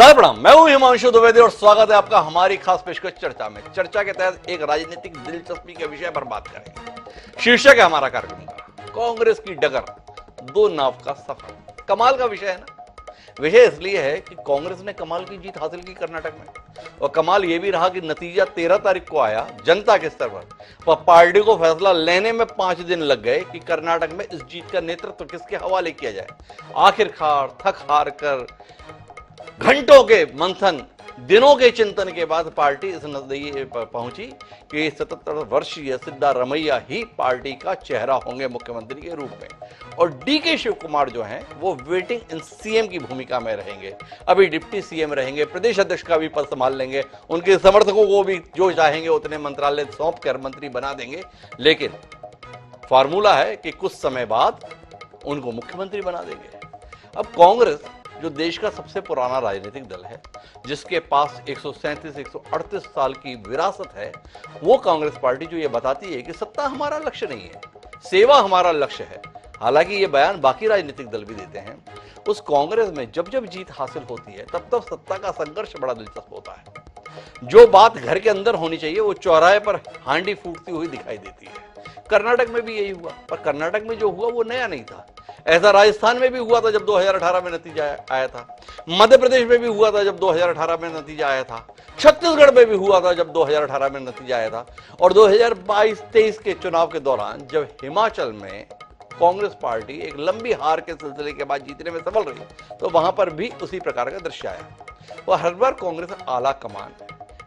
प्रणाम, मैं हूं हिमांशु द्विवेदी और स्वागत है आपका हमारी खास पेशकश चर्चा में। चर्चा के तहत एक राजनीतिक दिलचस्पी के विषय पर बात करेंगे। शीर्षक है हमारा कार्यक्रम का कांग्रेस की डगर, दो नाव का सफर। कमाल का विषय है ना। विषय इसलिए है कि कांग्रेस ने कमाल की जीत हासिल की कर्नाटक में, और कमाल यह भी रहा कि नतीजा 13 तारीख को आया जनता के स्तर पर पार्टी को फैसला लेने में 5 दिन लग गए कि कर्नाटक में इस जीत का नेतृत्व किसके हवाले किया जाए। आखिरकार थक हार कर घंटों के मंथन, दिनों के चिंतन के बाद पार्टी इस नतीजे पर पहुंची कि 77 वर्षीय सिद्धारमैया ही पार्टी का चेहरा होंगे मुख्यमंत्री के रूप में, और डीके शिव कुमार जो हैं वो वेटिंग इन सीएम की भूमिका में रहेंगे। अभी डिप्टी सीएम रहेंगे, प्रदेश अध्यक्ष का भी पद संभाल लेंगे, उनके समर्थकों को भी जो चाहेंगे उतने मंत्रालय सौंप कर मंत्री बना देंगे, लेकिन फार्मूला है कि कुछ समय बाद उनको मुख्यमंत्री बना देंगे। अब कांग्रेस जो देश का सबसे पुराना राजनीतिक दल है, जिसके पास 137-138 साल की विरासत है, वो कांग्रेस पार्टी जो ये बताती है कि सत्ता हमारा लक्ष्य नहीं है, सेवा हमारा लक्ष्य है, हालांकि ये बयान बाकी राजनीतिक दल भी देते हैं, उस कांग्रेस में जब जब जीत हासिल होती है तब तब सत्ता का संघर्ष बड़ा दिलचस्प होता है। जो बात घर के अंदर होनी चाहिए वो चौराहे पर हांडी फूटती हुई दिखाई देती है। कर्नाटक में भी यही हुआ, पर कर्नाटक में जो हुआ वो नया नहीं था। ऐसा राजस्थान में भी हुआ था जब 2018 में नतीजा आया था, मध्य प्रदेश में भी हुआ था जब 2018 में नतीजा आया था, छत्तीसगढ़ में भी हुआ था जब 2018 में नतीजा आया था, और 2022-23 के चुनाव के दौरान जब हिमाचल में कांग्रेस पार्टी एक लंबी हार के सिलसिले के बाद जीतने में सफल रही, तो वहां पर भी उसी प्रकार का दृश्य आया। और हर बार कांग्रेस आला कमान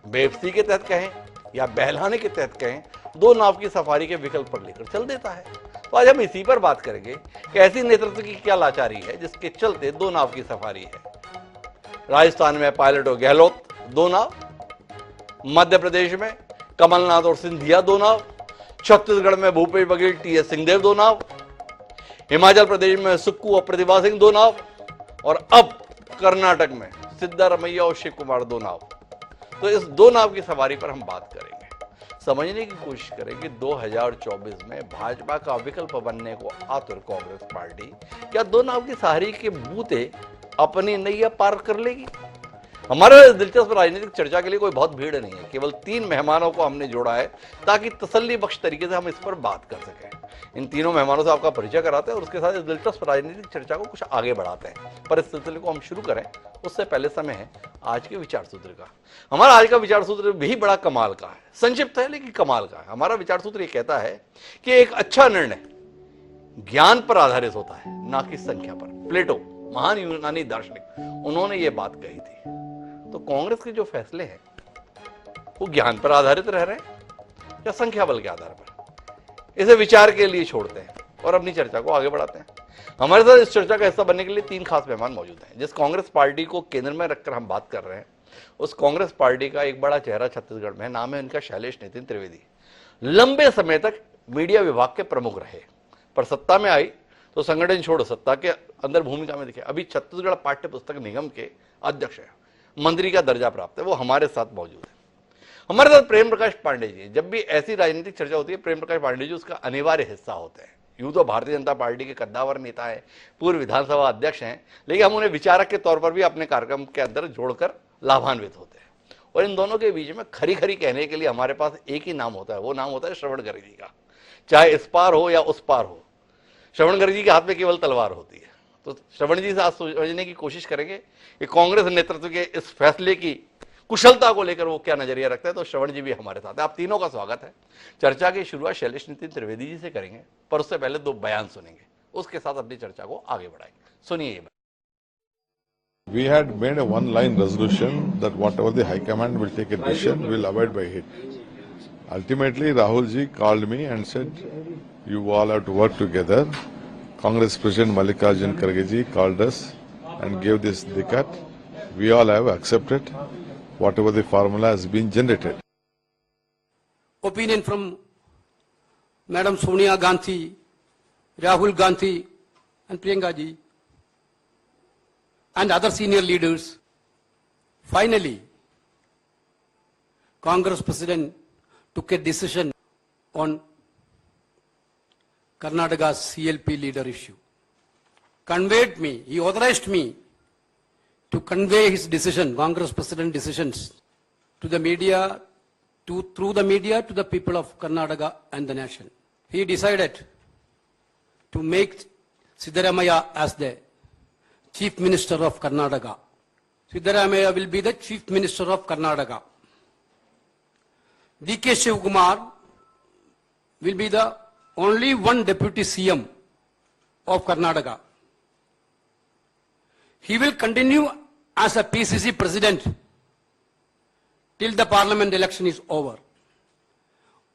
बेबसी के तहत कहें या बहलाने के तहत कहें, दो नाव की सफारी के विकल्प पर लेकर चल देता है। तो आज हम इसी पर बात करेंगे कि ऐसी नेतृत्व की क्या लाचारी है जिसके चलते दो नाव की सफारी है। राजस्थान में पायलट और गहलोत दो नाव, मध्य प्रदेश में कमलनाथ और सिंधिया दो नाव, छत्तीसगढ़ में भूपेश बघेल टीएस सिंहदेव दो नाव, हिमाचल प्रदेश में सुक्कू और प्रतिभा सिंह दो नाव, और अब कर्नाटक में सिद्धारमैया और शिव कुमार दो नाव। तो इस दो नाव की सवारी पर हम बात करेंगे, समझने की कोशिश करें कि 2024 में भाजपा का विकल्प बनने को आतुर कांग्रेस पार्टी क्या दो नाव की सवारी के बूते अपनी नैया पार कर लेगी। हमारे दिलचस्प राजनीतिक चर्चा के लिए कोई बहुत भीड़ नहीं है, केवल 3 मेहमानों को हमने जोड़ा है ताकि तसल्ली बख्श तरीके से हम इस पर बात कर सकें। इन तीनों मेहमानों से आपका परिचय कराते हैं और उसके साथ इस दिलचस्प राजनीतिक चर्चा को कुछ आगे बढ़ाते हैं। पर इस सिलसिले को हम शुरू करें उससे पहले समय है आज के विचार सूत्र का। हमारा आज का विचार सूत्र भी बड़ा कमाल का है, संक्षिप्त है लेकिन कमाल का है। हमारा विचार सूत्र ये कहता है कि एक अच्छा निर्णय ज्ञान पर आधारित होता है, ना कि संख्या पर। प्लेटो, महान यूनानी दार्शनिक, उन्होंने ये बात कही थी। तो कांग्रेस के जो फैसले हैं वो ज्ञान पर आधारित रह रहे हैं या संख्या बल के आधार पर, इसे विचार के लिए छोड़ते हैं और अपनी चर्चा को आगे बढ़ाते हैं। हमारे साथ इस चर्चा का हिस्सा बनने के लिए 3 खास मेहमान मौजूद हैं। जिस कांग्रेस पार्टी को केंद्र में रखकर हम बात कर रहे हैं, उस कांग्रेस पार्टी का एक बड़ा चेहरा छत्तीसगढ़ में, नाम है इनका शैलेश नितिन त्रिवेदी। लंबे समय तक मीडिया विभाग के प्रमुख रहे, पर सत्ता में आई तो संगठन छोड़ सत्ता के अंदर भूमिका में दिखे। अभी छत्तीसगढ़ पाठ्य पुस्तक निगम के अध्यक्ष है, मंत्री का दर्जा प्राप्त है, वो हमारे साथ मौजूद है। हमारे साथ प्रेम प्रकाश पांडे जी। जब भी ऐसी राजनीतिक चर्चा होती है, प्रेम प्रकाश पांडे जी उसका अनिवार्य हिस्सा होते हैं। यूं तो भारतीय जनता पार्टी के कद्दावर नेता है, पूर्व विधानसभा अध्यक्ष हैं, लेकिन हम उन्हें विचारक के तौर पर भी अपने कार्यक्रम के अंदर जोड़कर लाभान्वित होते हैं। और इन दोनों के बीच में खरी खरी कहने के लिए हमारे पास एक ही नाम होता है, वो नाम होता है श्रवण गर्ग जी का। चाहे इस पार हो या उस पार हो, श्रवण गर्ग जी के हाथ में केवल तलवार होती है। तो श्रवण जी से आज समझने की कोशिश करेंगे कि कांग्रेस नेतृत्व के इस फैसले की कुशलता को लेकर वो क्या नजरिया रखता है। तो श्रवण जी भी हमारे साथ है। आप तीनों का स्वागत है। चर्चा की शुरुआत शैलेश नितिन त्रिवेदी जी से करेंगे, पर उससे पहले 2 बयान सुनेंगे, उसके साथ अपनी चर्चा को आगे बढ़ाएंगे। सुनिए ये। We had made a one-line resolution that whatever the High Command will take a decision, we'll abide by it. Ultimately, Rahul ji called me and said, "You all have to work together." Congress President Mallikarjun Kharge ji called us and gave this dikat. We all have accepted whatever the formula has been generated. Opinion from Madam Sonia Gandhi, Rahul Gandhi and Priyanka ji and other senior leaders. Finally, Congress President took a decision on Karnataka's CLP leader issue. Conveyed me, he authorized me to convey his decision, Congress President decisions, to the media, through the media to the people of Karnataka and the nation. He decided to make Siddaramaiah as the Chief Minister of Karnataka. Siddaramaiah will be the Chief Minister of Karnataka. D.K. Shivakumar will be the only one Deputy CM of Karnataka. He will continue as a PCC President till the Parliament election is over.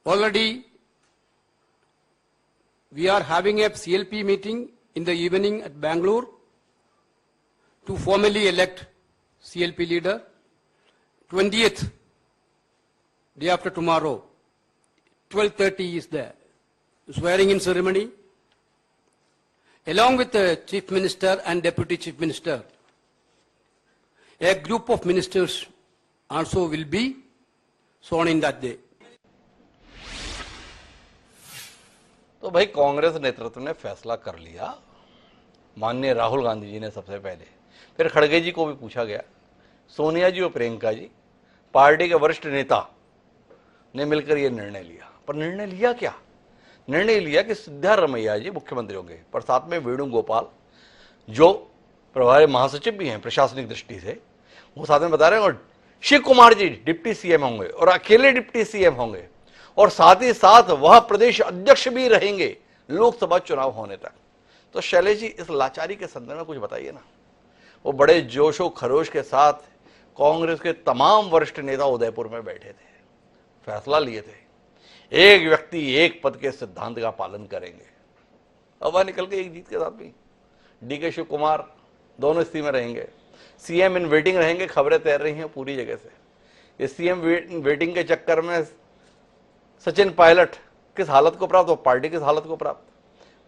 Already we are having a CLP meeting in the evening at Bangalore to formally elect CLP leader. 20th, day after tomorrow, 12:30 is the swearing in ceremony. Along with the Chief Minister and Deputy Chief Minister, a group of ministers also will be sworn in that day. तो भाई कांग्रेस नेतृत्व ने फैसला कर लिया। माननीय राहुल गांधी जी ने सबसे पहले, फिर खड़गे जी को भी पूछा गया, सोनिया जी और प्रियंका जी, पार्टी के वरिष्ठ नेता ने मिलकर यह निर्णय लिया। पर निर्णय लिया क्या? निर्णय लिया कि सिद्धारमैया जी मुख्यमंत्री होंगे, पर साथ में वेणुगोपाल जो प्रभारी महासचिव भी हैं प्रशासनिक दृष्टि से, वो साथ में बता रहे हैं, और शिव कुमार जी डिप्टी सीएम होंगे और अकेले डिप्टी सीएम होंगे, और साथ ही साथ वह प्रदेश अध्यक्ष भी रहेंगे लोकसभा चुनाव होने तक। तो शैलेश जी, इस लाचारी के संदर्भ में कुछ बताइए ना। वो बड़े जोशो खरोश के साथ कांग्रेस के तमाम वरिष्ठ नेता उदयपुर में बैठे थे, फैसला लिए थे, एक व्यक्ति एक पद के सिद्धांत का पालन करेंगे। अब वह निकल के एक जीत के साथ भी डीके शिव कुमार दोनों स्थिति में रहेंगे, सीएम इन वेटिंग रहेंगे। खबरें तैर रही हैं पूरी जगह से। ये सीएम वेटिंग के चक्कर में सचिन पायलट किस हालत को प्राप्त, और पार्टी किस हालत को प्राप्त।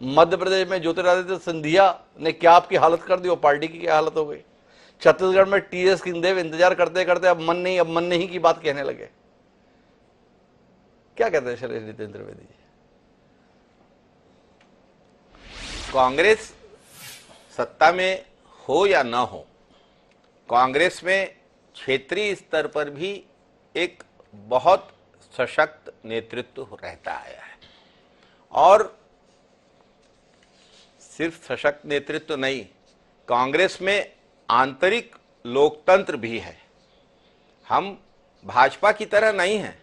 मध्य प्रदेश में ज्योतिरादित्य सिंधिया ने क्या आपकी हालत कर दी, और पार्टी की क्या हालत हो गई। छत्तीसगढ़ में टीएस सिंहदेव इंतजार करते करते अब मन नहीं की बात कहने लगे। क्या कहते हैं शैलेश नितिन त्रिवेदी जी? कांग्रेस सत्ता में हो या ना हो, कांग्रेस में क्षेत्रीय स्तर पर भी एक बहुत सशक्त नेतृत्व रहता आया है, और सिर्फ सशक्त नेतृत्व नहीं, कांग्रेस में आंतरिक लोकतंत्र भी है। हम भाजपा की तरह नहीं हैं।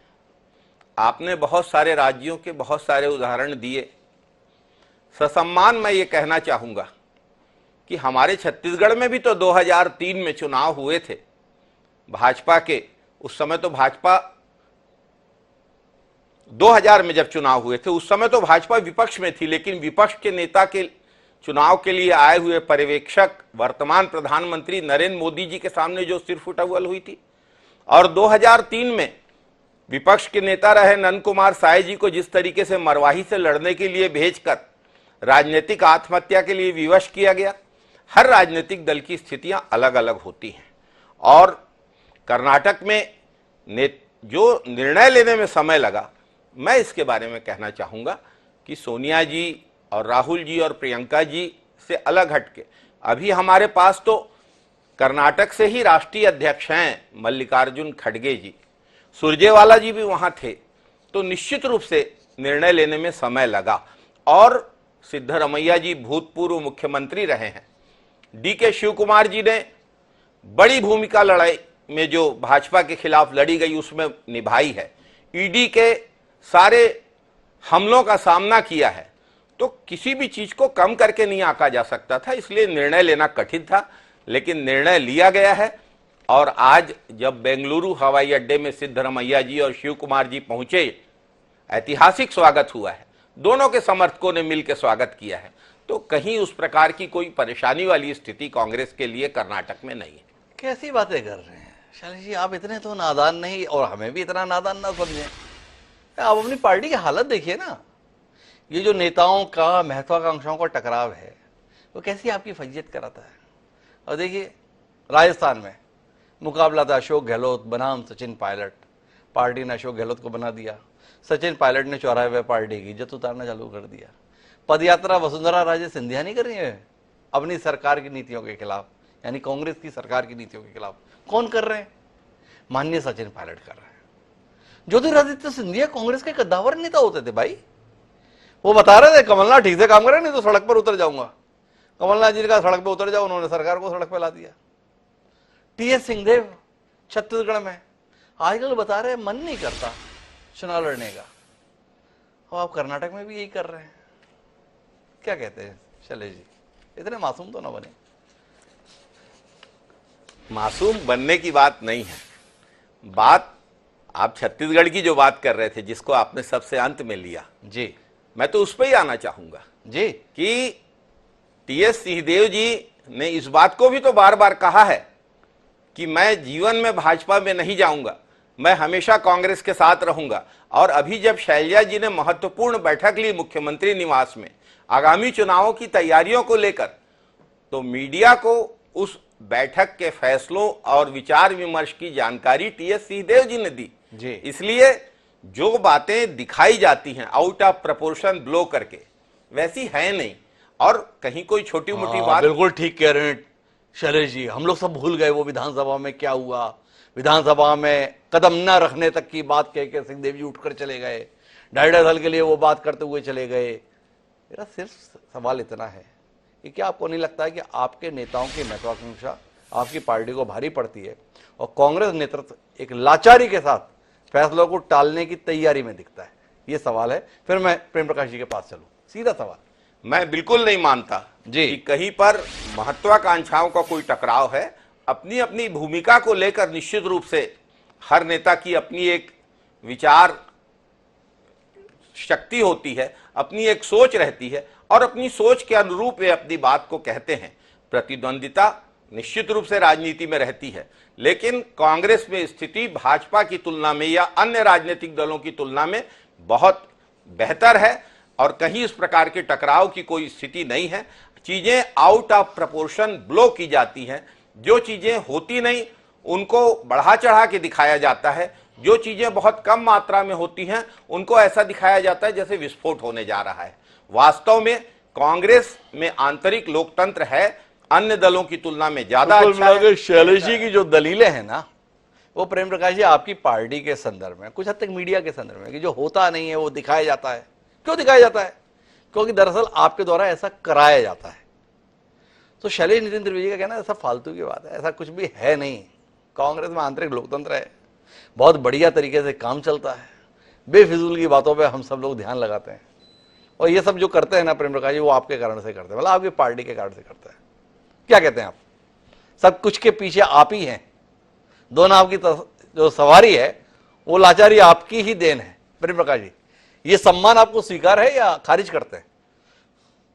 आपने बहुत सारे राज्यों के बहुत सारे उदाहरण दिए। ससम्मान मैं ये कहना चाहूंगा कि हमारे छत्तीसगढ़ में भी तो 2003 में चुनाव हुए थे भाजपा के। उस समय तो भाजपा 2000 में जब चुनाव हुए थे उस समय तो भाजपा विपक्ष में थी, लेकिन विपक्ष के नेता के चुनाव के लिए आए हुए पर्यवेक्षक वर्तमान प्रधानमंत्री नरेंद्र मोदी जी के सामने जो सिर फुटअव्वल हुई थी। और 2003 में विपक्ष के नेता रहे नंद कुमार साय जी को जिस तरीके से मरवाही से लड़ने के लिए भेजकर राजनीतिक आत्महत्या के लिए विवश किया गया। हर राजनीतिक दल की स्थितियां अलग अलग होती हैं, और कर्नाटक में जो निर्णय लेने में समय लगा, मैं इसके बारे में कहना चाहूंगा कि सोनिया जी और राहुल जी और प्रियंका जी से अलग हटके अभी हमारे पास तो कर्नाटक से ही राष्ट्रीय अध्यक्ष हैं मल्लिकार्जुन खड़गे जी, सुरजेवाला जी भी वहां थे, तो निश्चित रूप से निर्णय लेने में समय लगा। और सिद्धरमैया जी भूतपूर्व मुख्यमंत्री रहे हैं। डीके शिव कुमार जी ने बड़ी भूमिका लड़ाई में जो भाजपा के खिलाफ लड़ी गई उसमें निभाई है, ईडी के सारे हमलों का सामना किया है, तो किसी भी चीज को कम करके नहीं आंका जा सकता था, इसलिए निर्णय लेना कठिन था, लेकिन निर्णय लिया गया है। और आज जब बेंगलुरु हवाई अड्डे में सिद्धरमैया जी और शिव कुमार जी पहुंचे, ऐतिहासिक स्वागत हुआ है, दोनों के समर्थकों ने मिलकर स्वागत किया है, तो कहीं उस प्रकार की कोई परेशानी वाली स्थिति कांग्रेस के लिए कर्नाटक में नहीं है। कैसी बातें कर रहे हैं शैलेश जी, आप इतने तो नादान नहीं, और हमें भी इतना नादान ना समझें। आप अपनी पार्टी की हालत देखिए ना। ये जो नेताओं का महत्वाकांक्षाओं का टकराव है वो कैसी आपकी फजीयत कराता है। और देखिए राजस्थान में मुकाबला था अशोक गहलोत बनाम सचिन पायलट। पार्टी ने अशोक गहलोत को बना दिया, सचिन पायलट ने चौराहे पे पार्टी की इज्जत उतारना चालू कर दिया। पदयात्रा वसुंधरा राजे सिंधिया नहीं कर रही है अपनी सरकार की नीतियों के खिलाफ, यानी कांग्रेस की सरकार की नीतियों के खिलाफ। कौन कर रहे हैं? माननीय सचिन पायलट कर रहे हैं। ज्योतिरादित्य सिंधिया कांग्रेस के कद्दावर नेता होते थे भाई। वो बता रहे थे कमलनाथ ठीक से काम करे, नहीं तो सड़क पर उतर जाऊंगा। कमलनाथ जी ने कहा सड़क पर उतर जाओ, उन्होंने सरकार को सड़क पर ला दिया। टीएस सिंहदेव छत्तीसगढ़ में आजकल बता रहे हैं मन नहीं करता चुनाव लड़ने का, और आप कर्नाटक में भी यही कर रहे हैं। क्या कहते हैं शैलेश जी, इतने मासूम तो ना बने। मासूम बनने की बात नहीं है। बात आप छत्तीसगढ़ की जो बात कर रहे थे, जिसको आपने सबसे अंत में लिया जी, मैं तो उस पर ही आना चाहूंगा जी कि टीएस सिंहदेव जी ने इस बात को भी तो बार बार कहा है कि मैं जीवन में भाजपा में नहीं जाऊंगा, मैं हमेशा कांग्रेस के साथ रहूंगा। और अभी जब शैलजा जी ने महत्वपूर्ण बैठक ली मुख्यमंत्री निवास में आगामी चुनावों की तैयारियों को लेकर, तो मीडिया को उस बैठक के फैसलों और विचार विमर्श की जानकारी टीएस सिंहदेव जी ने दी जी। इसलिए जो बातें दिखाई जाती हैं आउट ऑफ प्रपोर्शन ब्लो करके, वैसी है नहीं। और कहीं कोई छोटी मोटी बात, बिल्कुल ठीक कह रहे हैं शैलेश जी। हम लोग सब भूल गए वो विधानसभा में क्या हुआ। विधानसभा में कदम न रखने तक की बात कह के सिंहदेव जी उठकर चले गए, 2.5 साल के लिए वो बात करते हुए चले गए। मेरा सिर्फ सवाल इतना है कि क्या आपको नहीं लगता है कि आपके नेताओं की महत्वाकांक्षा आपकी पार्टी को भारी पड़ती है और कांग्रेस नेतृत्व एक लाचारी के साथ फैसलों को टालने की तैयारी में दिखता है? ये सवाल है। फिर मैं प्रेम प्रकाश जी के पास चलूं। सीधा सवाल। मैं बिल्कुल नहीं मानता जी कि कहीं पर महत्वाकांक्षाओं का कोई टकराव है। अपनी अपनी भूमिका को लेकर निश्चित रूप से हर नेता की अपनी एक विचार शक्ति होती है, अपनी एक सोच रहती है और अपनी सोच के अनुरूप वे अपनी बात को कहते हैं। प्रतिद्वंदिता निश्चित रूप से राजनीति में रहती है, लेकिन कांग्रेस में स्थिति भाजपा की तुलना में या अन्य राजनीतिक दलों की तुलना में बहुत बेहतर है और कहीं इस प्रकार के टकराव की कोई स्थिति नहीं है। चीजें आउट ऑफ प्रपोर्शन ब्लो की जाती हैं। जो चीजें होती नहीं उनको बढ़ा चढ़ा के दिखाया जाता है, जो चीजें बहुत कम मात्रा में होती हैं उनको ऐसा दिखाया जाता है जैसे विस्फोट होने जा रहा है। वास्तव में कांग्रेस में आंतरिक लोकतंत्र है, अन्य दलों की तुलना में ज्यादा अच्छा है। शैलेश जी की जो दलीलें हैं ना, वो प्रेम प्रकाश जी आपकी पार्टी के संदर्भ में, कुछ हद तक मीडिया के संदर्भ में, कि जो होता नहीं है वो दिखाया जाता है। क्यों दिखाया जाता है? क्योंकि दरअसल आपके द्वारा ऐसा कराया जाता है। तो शैलेश नितिन त्रिवेदी का कहना ऐसा फालतू की बात है, ऐसा कुछ भी है नहीं। कांग्रेस में आंतरिक लोकतंत्र है, बहुत बढ़िया तरीके से काम चलता है, बेफिजूल की बातों पे हम सब लोग ध्यान लगाते हैं। और ये सब जो करते हैं ना प्रेम प्रकाश जी, वो आपके कारण से करते हैं, मतलब आपकी पार्टी के कारण से करते हैं। क्या कहते हैं आप? सब कुछ के पीछे आप ही हैं। दोनों आपकी जो सवारी है वो लाचारी आपकी ही देन है। प्रेम प्रकाश जी, ये सम्मान आपको स्वीकार है या खारिज करते हैं?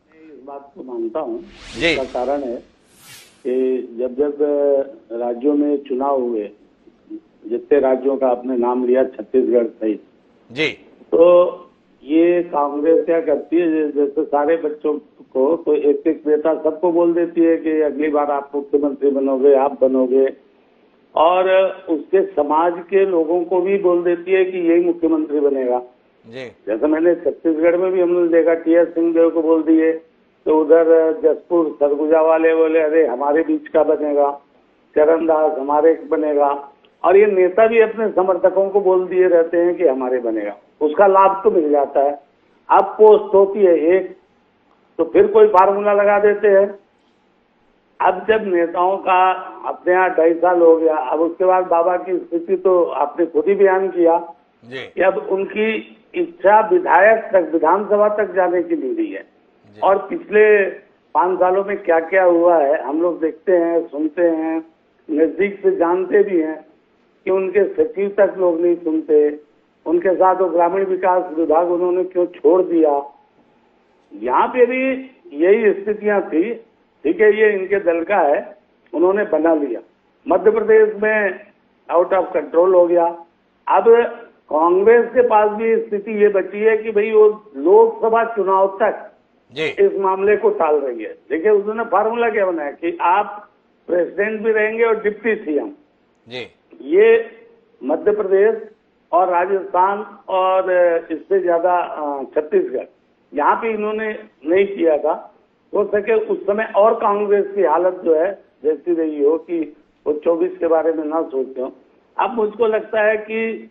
इस बात को मानता हूँ। जी। इसका कारण है कि जब जब राज्यों में चुनाव हुए, जितने राज्यों का आपने नाम लिया छत्तीसगढ़ सहित, जी, तो ये कांग्रेस क्या करती है, जैसे सारे बच्चों को तो एक एक नेता सबको बोल देती है कि अगली बार आप मुख्यमंत्री बनोगे, आप बनोगे, और उसके समाज के लोगों को भी बोल देती है कि यही मुख्यमंत्री बनेगा। जी, जैसे मैंने छत्तीसगढ़ में भी हमने देखा, टीएस सिंहदेव को बोल दिए, तो उधर जसपुर सरगुजा वाले बोले अरे हमारे बीच का बनेगा, चरणदास हमारे बनेगा, और ये नेता भी अपने समर्थकों को बोल दिए रहते हैं कि हमारे बनेगा। उसका लाभ तो मिल जाता है। अब पोस्ट होती है एक, तो फिर कोई फार्मूला लगा देते हैं। अब जब नेताओं का अपने यहाँ 2.5 साल हो गया, अब उसके बाद बाबा की स्थिति तो आपने खुद ही बयान किया जी, कि अब उनकी इच्छा विधायक तक, विधानसभा तक जाने की नहीं रही है। और पिछले 5 सालों में क्या क्या हुआ है हम लोग देखते हैं, सुनते हैं, नजदीक से जानते भी हैं कि उनके सचिव तक लोग नहीं सुनते, उनके साथ वो ग्रामीण विकास विभाग उन्होंने क्यों छोड़ दिया। यहाँ पे भी यही स्थितियां थी। ठीक है, ये इनके दल का है, उन्होंने बना लिया। मध्य प्रदेश में आउट ऑफ कंट्रोल हो गया। अब कांग्रेस के पास भी स्थिति ये बची है कि भाई वो लोकसभा चुनाव तक जी, इस मामले को टाल रही है। देखिए उन्होंने फार्मूला क्या बनाया कि आप प्रेसिडेंट भी रहेंगे और डिप्टी सीएम। जी, ये मध्य प्रदेश और राजस्थान और इससे ज्यादा छत्तीसगढ़, यहाँ पे इन्होंने नहीं किया था। हो सके उस समय और कांग्रेस की हालत जो है जैसी रही हो कि वो 24 के बारे में ना सोचते हो। अब मुझको लगता है कि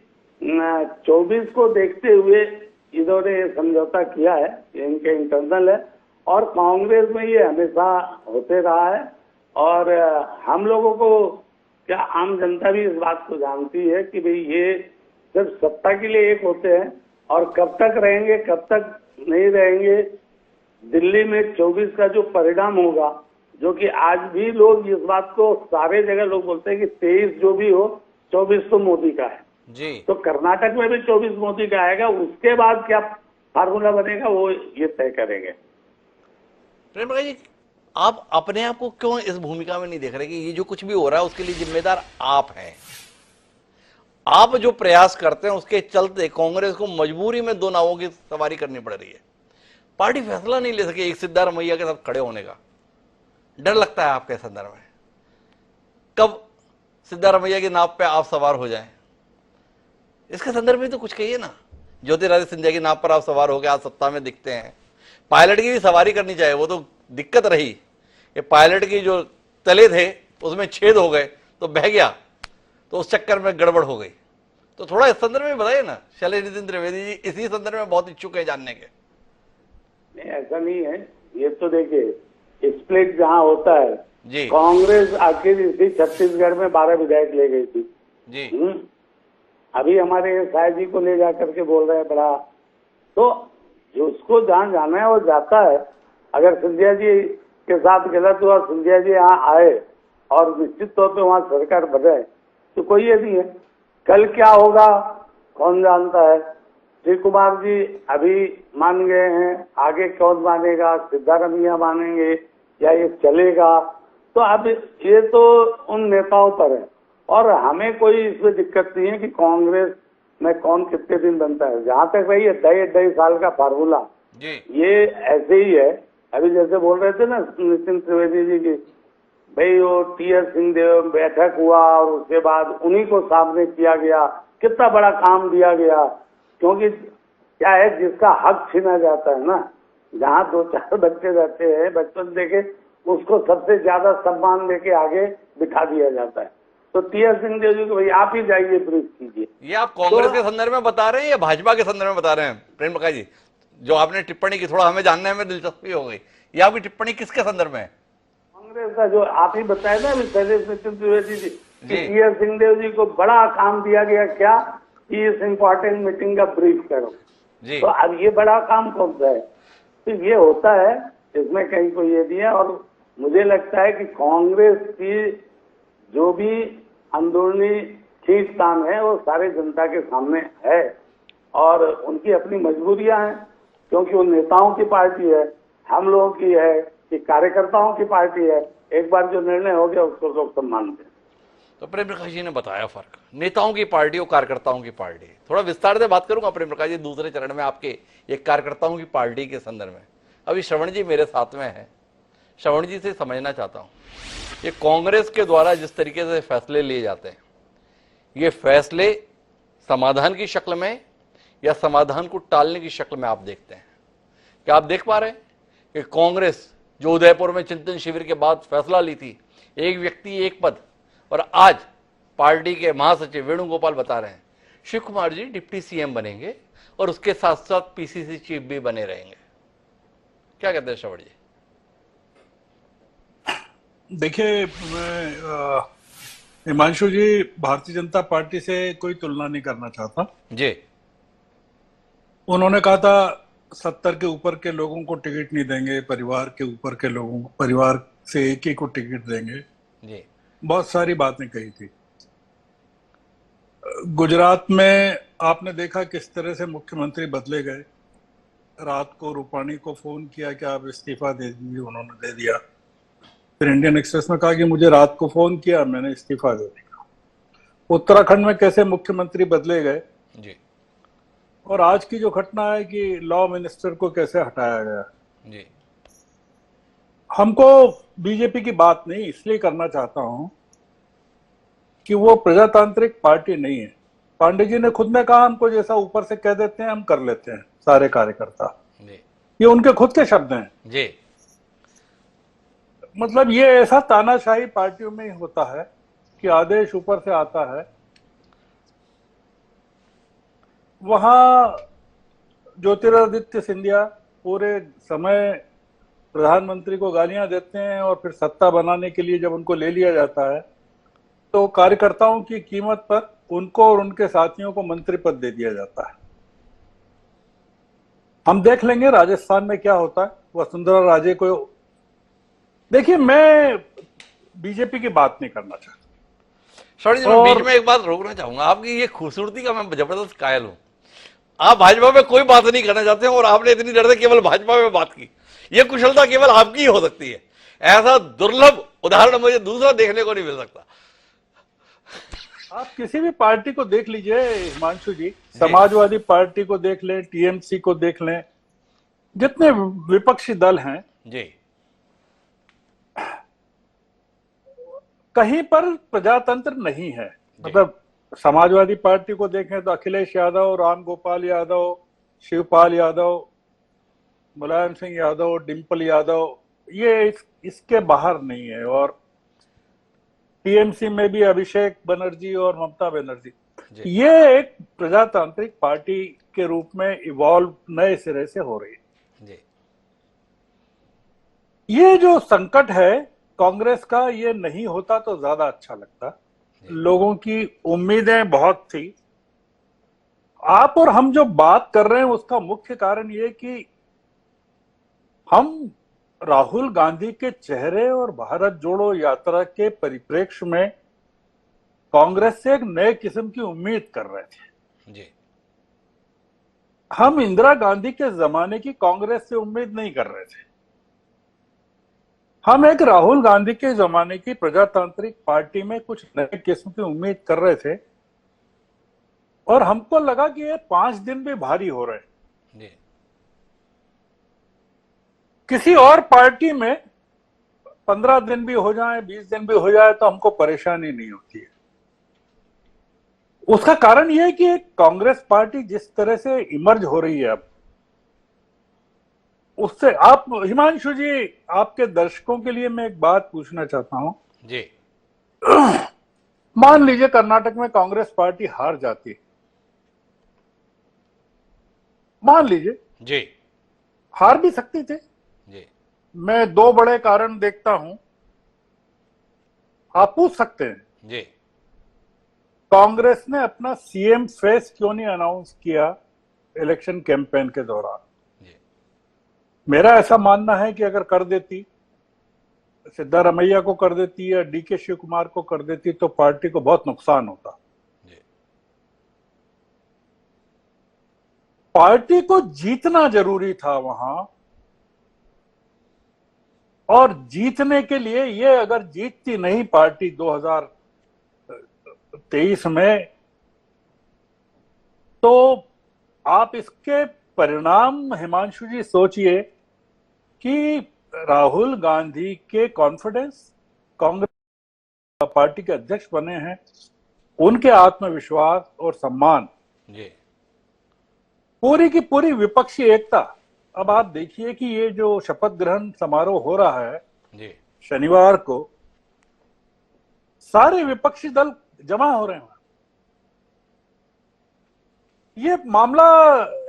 24 को देखते हुए इन्होंने ये समझौता किया है, ये इनके इंटरनल है, और कांग्रेस में ये हमेशा होते रहा है। और हम लोगों को, क्या आम जनता भी इस बात को जानती है कि भाई ये सिर्फ सत्ता के लिए एक होते हैं, और कब तक रहेंगे कब तक नहीं रहेंगे, दिल्ली में 24 का जो परिणाम होगा, जो कि आज भी लोग इस बात को सारे जगह लोग बोलते हैं कि 23 जो भी हो 24 तो मोदी का है जी। तो कर्नाटक में भी 24 मोदी का आएगा। उसके बाद क्या फार्मूला बनेगा वो ये तय करेंगे। प्रेम प्रकाश जी, आप अपने आप को क्यों इस भूमिका में नहीं देख रहे कि ये जो कुछ भी हो रहा है उसके लिए जिम्मेदार आप हैं? आप जो प्रयास करते हैं उसके चलते कांग्रेस को मजबूरी में दो नावों की सवारी करनी पड़ रही है। पार्टी फैसला नहीं ले सके एक सिद्धारमैया के साथ खड़े होने का। डर लगता है आपके संदर्भ में कब सिद्धारमैया की नाव पे आप सवार हो जाएं? इसके संदर्भ में तो कुछ कहिए ना। ज्योतिरादित्य सिंधिया की नाव पर आप सवार हो गए, आज सत्ता में दिखते हैं। पायलट की भी सवारी करनी चाहिए, वो तो दिक्कत रही। ये पायलट की जो तले थे उसमें छेद हो गए तो बह गया, तो उस चक्कर में गड़बड़ हो गई। तो थोड़ा इस संदर्भ में बताइए ना। शैलेश नितिन त्रिवेदी जी इसी संदर्भ में बहुत इच्छुक है जानने के। नहीं, ऐसा नहीं है। ये तो देखिए, स्प्लिट जहाँ होता है जी कांग्रेस आखिर इसी छत्तीसगढ़ में 12 विधायक ले गई थी जी। अभी हमारे साय जी को ले जाकर के बोल रहे हैं बड़ा। तो जिसको जहाँ जाना है वो जाता है। अगर सिंधिया जी के साथ गलत हुआ, सिंधिया जी यहाँ आए और निश्चित तौर पे वहाँ सरकार बने, तो कोई ये नहीं है। कल क्या होगा कौन जानता है। श्री कुमार जी अभी मान गए हैं, आगे कौन मानेगा, सिद्धारमैया मानेंगे या ये चलेगा, तो अब ये तो उन नेताओं पर है। और हमें कोई इसमें दिक्कत नहीं है कि कांग्रेस में कौन कितने दिन बनता है। जहां तक रही है 2.5 साल का फार्मूला, ये ऐसे ही है। अभी जैसे बोल रहे थे ना नितिन त्रिवेदी जी की, भाई वो टी.एस. सिंहदेव बैठक हुआ और उसके बाद उन्हीं को सामने किया गया, कितना बड़ा काम दिया गया। क्योंकि क्या है, जिसका हक छीना जाता है ना, जहाँ 2-4 बच्चे रहते हैं बचपन देके, उसको सबसे ज्यादा सम्मान देके आगे बिठा दिया जाता है। तो टी.एस. सिंहदेव जी को भाई आप ही जाइए ब्रीफ कीजिए। ये आप कांग्रेस के संदर्भ में बता रहे हैं या भाजपा के संदर्भ में बता रहे हैं? प्रेम प्रकाश जी, जो आपने टिप्पणी की, थोड़ा हमें जानने में दिलचस्पी हो गई। ये आपकी टिप्पणी किसके संदर्भ में है? कांग्रेस का, जो आप ही बताए ना शैलेश नितिन त्रिवेदी जी, टी.एस. सिंहदेव जी को बड़ा काम दिया गया क्या कि इस इम्पोर्टेंट मीटिंग का ब्रीफ करो जी। तो अब ये बड़ा काम कौन सा है? तो ये होता है, इसमें कहीं कोई ये नहीं है। और मुझे लगता है कि कांग्रेस की जो भी अंदरूनी खींचतान है वो सारे जनता के सामने है, और उनकी अपनी मजबूरियां हैं, क्योंकि वो नेताओं की पार्टी है, हम लोगों की है, कि कार्यकर्ताओं की पार्टी है। एक बार जो निर्णय हो गया उसको लोग सम्मानते हैं। तो प्रेम प्रकाश जी ने बताया फर्क, नेताओं की पार्टी और कार्यकर्ताओं की पार्टी। थोड़ा विस्तार से बात करूंगा प्रेम प्रकाश जी दूसरे चरण में आपके एक कार्यकर्ताओं की पार्टी के संदर्भ में। अभी श्रवण जी मेरे साथ में है, श्रवण जी से समझना चाहता हूं, ये कांग्रेस के द्वारा जिस तरीके से फैसले लिए जाते हैं, ये फैसले समाधान की शक्ल में या समाधान को टालने की शक्ल में आप देखते हैं? क्या आप देख पा रहे हैं कि कांग्रेस जो उदयपुर में चिंतन शिविर के बाद फैसला ली थी, एक व्यक्ति एक पद, और आज पार्टी के महासचिव वेणुगोपाल बता रहे हैं शिव कुमार जी डिप्टी सीएम बनेंगे और उसके साथ साथ पीसीसी चीफ भी बने रहेंगे। क्या कहते हैं श्रवण जी? देखिए, हिमांशु जी, भारतीय जनता पार्टी से कोई तुलना नहीं करना चाहता जी। उन्होंने कहा था 70 के ऊपर के लोगों को टिकट नहीं देंगे, परिवार के ऊपर के लोगों को, परिवार से एक ही को टिकट देंगे जी। बहुत सारी बातें कही थी। गुजरात में आपने देखा किस तरह से मुख्यमंत्री बदले गए। रात को रूपाणी को फोन किया कि आप इस्तीफा दे दीजिए, उन्होंने दे दिया। फिर इंडियन एक्सप्रेस में कहा कि मुझे रात को फोन किया, मैंने इस्तीफा दे दिया। उत्तराखंड में कैसे मुख्यमंत्री बदले गए जी। और आज की जो घटना है कि लॉ मिनिस्टर को कैसे हटाया गया। जी। हमको बीजेपी की बात नहीं इसलिए करना चाहता हूं कि वो प्रजातांत्रिक पार्टी नहीं है। पांडे जी ने खुद ने कहा, हमको जैसा ऊपर से कह देते हैं हम कर लेते हैं सारे कार्यकर्ता। जी। ये उनके खुद के शब्द हैं। जी। मतलब ये ऐसा तानाशाही पार्टियों में ही होता है कि आदेश ऊपर से आता है। वहां ज्योतिरादित्य सिंधिया पूरे समय प्रधानमंत्री को गालियां देते हैं और फिर सत्ता बनाने के लिए जब उनको ले लिया जाता है तो कार्यकर्ताओं की कीमत पर उनको और उनके साथियों को मंत्री पद दे दिया जाता है। हम देख लेंगे राजस्थान में क्या होता है। वसुंधरा राजे को देखिए, मैं बीजेपी की बात नहीं करना चाहता। शौर्य जी, मैं बीच में एक बात रोकना चाहूंगा। आपकी ये खूबसूरती का मैं जबरदस्त कायल हूं। आप भाजपा में कोई बात नहीं करना चाहते हैं और आपने इतनी देर से केवल भाजपा में बात की। ये कुशलता केवल आपकी ही हो सकती है। ऐसा दुर्लभ उदाहरण मुझे दूसरा देखने को नहीं मिल सकता। आप किसी भी पार्टी को देख लीजिए हिमांशु जी, समाजवादी पार्टी को देख लें, टीएमसी को देख लें, जितने विपक्षी दल हैं जी, कहीं पर प्रजातंत्र नहीं है। मतलब समाजवादी पार्टी को देखें तो अखिलेश यादव, राम गोपाल यादव, शिवपाल यादव, मुलायम सिंह यादव, डिंपल यादव, ये इसके बाहर नहीं है। और टीएमसी में भी अभिषेक बनर्जी और ममता बनर्जी, ये एक प्रजातांत्रिक पार्टी के रूप में इवॉल्व नए सिरे से हो रही है जी। ये जो संकट है कांग्रेस का, ये नहीं होता तो ज्यादा अच्छा लगता। लोगों की उम्मीदें बहुत थी। आप और हम जो बात कर रहे हैं उसका मुख्य कारण ये कि हम राहुल गांधी के चेहरे और भारत जोड़ो यात्रा के परिप्रेक्ष्य में कांग्रेस से एक नए किस्म की उम्मीद कर रहे थे जी। हम इंदिरा गांधी के जमाने की कांग्रेस से उम्मीद नहीं कर रहे थे। हम एक राहुल गांधी के जमाने की प्रजातांत्रिक पार्टी में कुछ नए किस्म की उम्मीद कर रहे थे और हमको लगा कि ये 5 दिन भी भारी हो रहे हैं। जी। किसी और पार्टी में 15 दिन भी हो जाए, 20 दिन भी हो जाए तो हमको परेशानी नहीं होती है। उसका कारण यह है कि कांग्रेस पार्टी जिस तरह से इमर्ज हो रही है अब, उससे आप हिमांशु जी, आपके दर्शकों के लिए मैं एक बात पूछना चाहता हूं जी। मान लीजिए कर्नाटक में कांग्रेस पार्टी हार जाती है, मान लीजिए जी। हार भी सकती थी। जी। मैं 2 बड़े कारण देखता हूं। आप पूछ सकते हैं जी। कांग्रेस ने अपना सीएम फेस क्यों नहीं अनाउंस किया इलेक्शन कैंपेन के दौरान। जी। मेरा ऐसा मानना है कि अगर कर देती, सिद्धारमैया को कर देती या डीके शिव कुमार को कर देती तो पार्टी को बहुत नुकसान होता। जी। पार्टी को जीतना जरूरी था वहां, और जीतने के लिए ये अगर जीतती नहीं पार्टी 2023 में, तो आप इसके परिणाम हिमांशु जी सोचिए कि राहुल गांधी के कॉन्फिडेंस, कांग्रेस पार्टी के अध्यक्ष बने हैं, उनके आत्मविश्वास और सम्मान, जी। पूरी की पूरी विपक्षी एकता। अब आप देखिए कि ये जो शपथ ग्रहण समारोह हो रहा है जी। शनिवार को, सारे विपक्षी दल जमा हो रहे हैं। ये मामला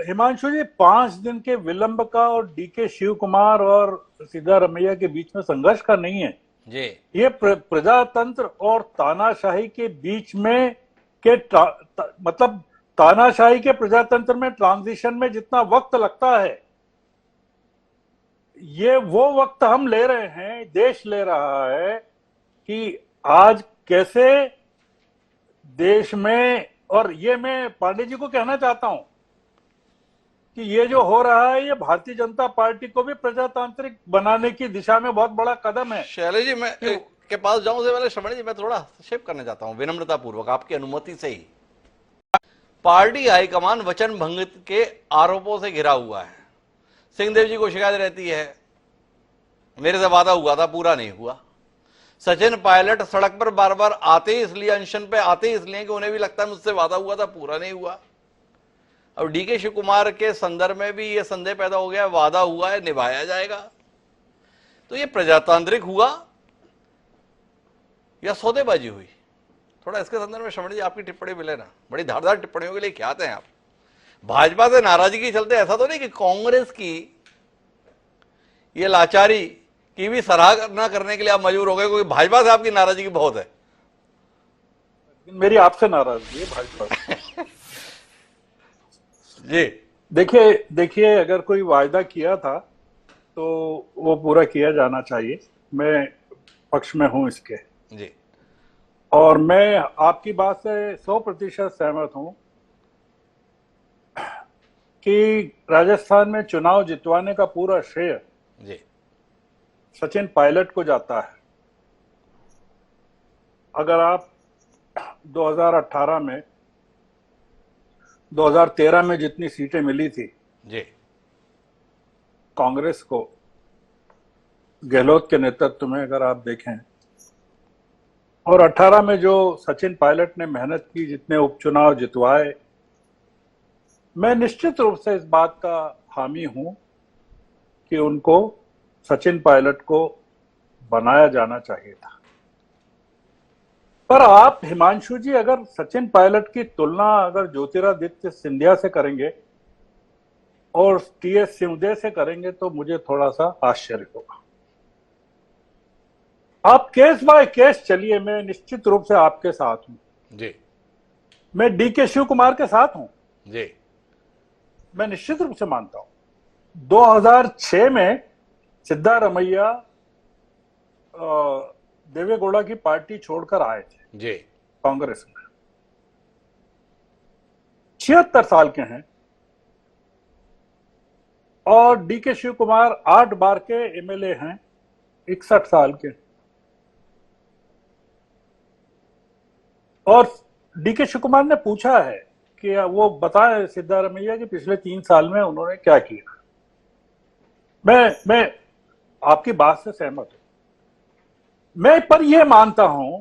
हिमांशु जी 5 दिन के विलंब का और डीके शिव कुमार और सिद्धारमैया के बीच में संघर्ष का नहीं है। जी। ये प्रजातंत्र और तानाशाही के बीच में के मतलब तानाशाही के प्रजातंत्र में ट्रांजिशन में जितना वक्त लगता है, ये वो वक्त हम ले रहे हैं, देश ले रहा है कि आज कैसे देश में, और ये मैं पांडे जी को कहना चाहता हूं कि ये जो हो रहा है ये भारतीय जनता पार्टी को भी प्रजातांत्रिक बनाने की दिशा में बहुत बड़ा कदम है। शैलेश जी, मैं के पास जाऊं से पहले श्रवण जी मैं थोड़ा हस्तक्षेप करना चाहता हूं विनम्रता पूर्वक, आपकी अनुमति से ही। पार्टी हाईकमान वचन भंग के आरोपों से घिरा हुआ है। सिंहदेव जी को शिकायत रहती है, मेरे से वादा हुआ था पूरा नहीं हुआ। सचिन पायलट सड़क पर बार बार आते इसलिए, अनशन पे आते इसलिए कि उन्हें भी लगता है मुझसे वादा हुआ था पूरा नहीं हुआ। अब डीके शिव कुमार के संदर्भ में भी यह संदेह पैदा हो गया, वादा हुआ है निभाया जाएगा। तो ये प्रजातांत्रिक हुआ या सौदेबाजी हुई? थोड़ा इसके संदर्भ में श्रवण जी आपकी टिप्पणी मिले ना, बड़ी धारदार टिप्पणियों के लिए क्या आते हैं आप? भाजपा से नाराजगी चलते ऐसा तो नहीं कि कांग्रेस की ये लाचारी की भी सराहना करने के लिए आप मजबूर हो गए, क्योंकि भाजपा से आपकी नाराजगी बहुत है। मेरी आपसे नाराजगी है भाजपा से। जी देखिए अगर कोई वायदा किया था तो वो पूरा किया जाना चाहिए। मैं पक्ष में हूं इसके, जी और मैं आपकी बात से 100% सहमत हूं कि राजस्थान में चुनाव जितवाने का पूरा श्रेय जी सचिन पायलट को जाता है। अगर आप 2018 में 2013 में जितनी सीटें मिली थी जी कांग्रेस को गहलोत के नेतृत्व में, अगर आप देखें, और 18 में जो सचिन पायलट ने मेहनत की, जितने उपचुनाव जितवाए, मैं निश्चित रूप से इस बात का हामी हूं कि उनको, सचिन पायलट को बनाया जाना चाहिए था। पर आप हिमांशु जी अगर सचिन पायलट की तुलना अगर ज्योतिरादित्य सिंधिया से करेंगे और टीएस सिंहदेव से करेंगे तो मुझे थोड़ा सा आश्चर्य होगा। आप केस बाय केस चलिए, मैं निश्चित रूप से आपके साथ हूं। जी मैं डीके शिव कुमार के साथ हूं, जी मैं निश्चित रूप से मानता हूं। 2006 में सिद्धारमैया देवेगौड़ा की पार्टी छोड़कर आए थे जी कांग्रेस में। 76 साल के हैं और डीके शिव कुमार 8 बार के एमएलए हैं, 61 साल के। और डीके शिव कुमार ने पूछा है कि वो बताएं सिद्धारमैया कि पिछले 3 साल में उन्होंने क्या किया। मैं आपकी बात से सहमत हूं। मैं पर यह मानता हूं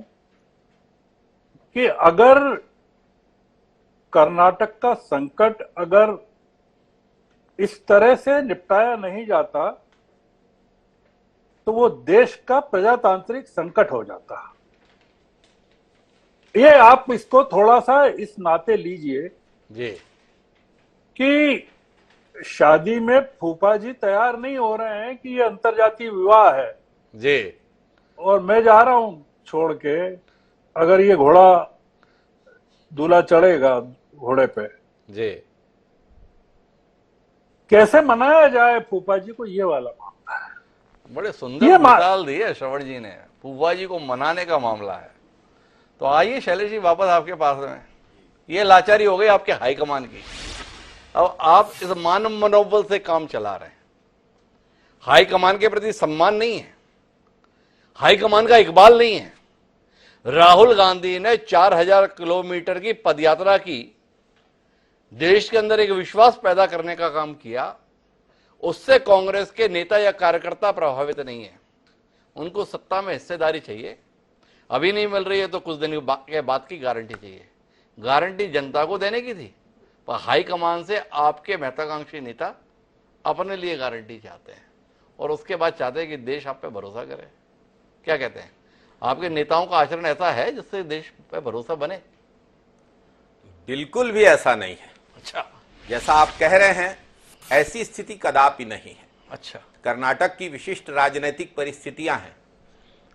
कि अगर कर्नाटक का संकट अगर इस तरह से निपटाया नहीं जाता तो वो देश का प्रजातांत्रिक संकट हो जाता। ये आप इसको थोड़ा सा इस नाते लीजिए जी कि शादी में फूफा जी तैयार नहीं हो रहे हैं कि ये अंतरजातीय विवाह है जी और मैं जा रहा हूं छोड़ के। अगर ये घोड़ा दूल्हा चढ़ेगा घोड़े पे, जी कैसे मनाया जाए फूफा जी को, ये वाला मामला है। बड़े सुंदर ये मिसाल दी है श्रवण जी ने, फूफा जी को मनाने का मामला है। तो आइए शैलेश जी वापस आपके पास में। ये लाचारी हो गई आपके हाईकमान की। अब आप इस मानव मनोबल से काम चला रहे हैं। हाईकमान के प्रति सम्मान नहीं है, हाईकमान का इकबाल नहीं है। राहुल गांधी ने 4000 किलोमीटर की पदयात्रा की, देश के अंदर एक विश्वास पैदा करने का काम किया। उससे कांग्रेस के नेता या कार्यकर्ता प्रभावित नहीं है। उनको सत्ता में हिस्सेदारी चाहिए, अभी नहीं मिल रही है तो कुछ दिन के बाद की गारंटी चाहिए। गारंटी जनता को देने की थी, पर हाईकमान से आपके महत्वाकांक्षी नेता अपने लिए गारंटी चाहते हैं और उसके बाद चाहते हैं कि देश आप पे भरोसा करे। क्या कहते हैं, आपके नेताओं का आचरण ऐसा है जिससे देश पे भरोसा बने? बिल्कुल भी ऐसा नहीं है। अच्छा, जैसा आप कह रहे हैं ऐसी स्थिति कदापि नहीं है। अच्छा, कर्नाटक की विशिष्ट राजनीतिक परिस्थितियां हैं।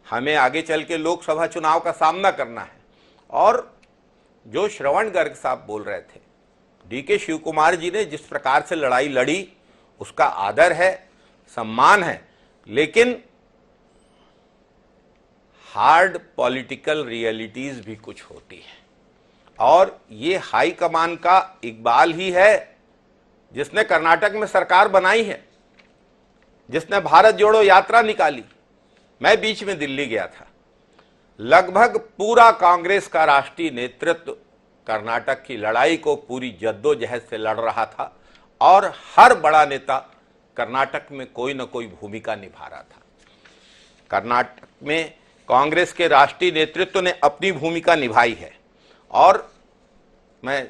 हमें आगे चल के लोकसभा चुनाव का सामना करना है। और जो श्रवण गर्ग साहब बोल रहे थे, डीके शिव कुमार जी ने जिस प्रकार से लड़ाई लड़ी उसका आदर है, सम्मान है, लेकिन हार्ड पॉलिटिकल रियलिटीज भी कुछ होती है। और ये हाई कमान का इकबाल ही है जिसने कर्नाटक में सरकार बनाई है, जिसने भारत जोड़ो यात्रा निकाली। मैं बीच में दिल्ली गया था, लगभग पूरा कांग्रेस का राष्ट्रीय नेतृत्व कर्नाटक की लड़ाई को पूरी जद्दोजहद से लड़ रहा था और हर बड़ा नेता कर्नाटक में कोई न कोई भूमिका निभा रहा था। कर्नाटक में कांग्रेस के राष्ट्रीय नेतृत्व ने अपनी भूमिका निभाई है। और मैं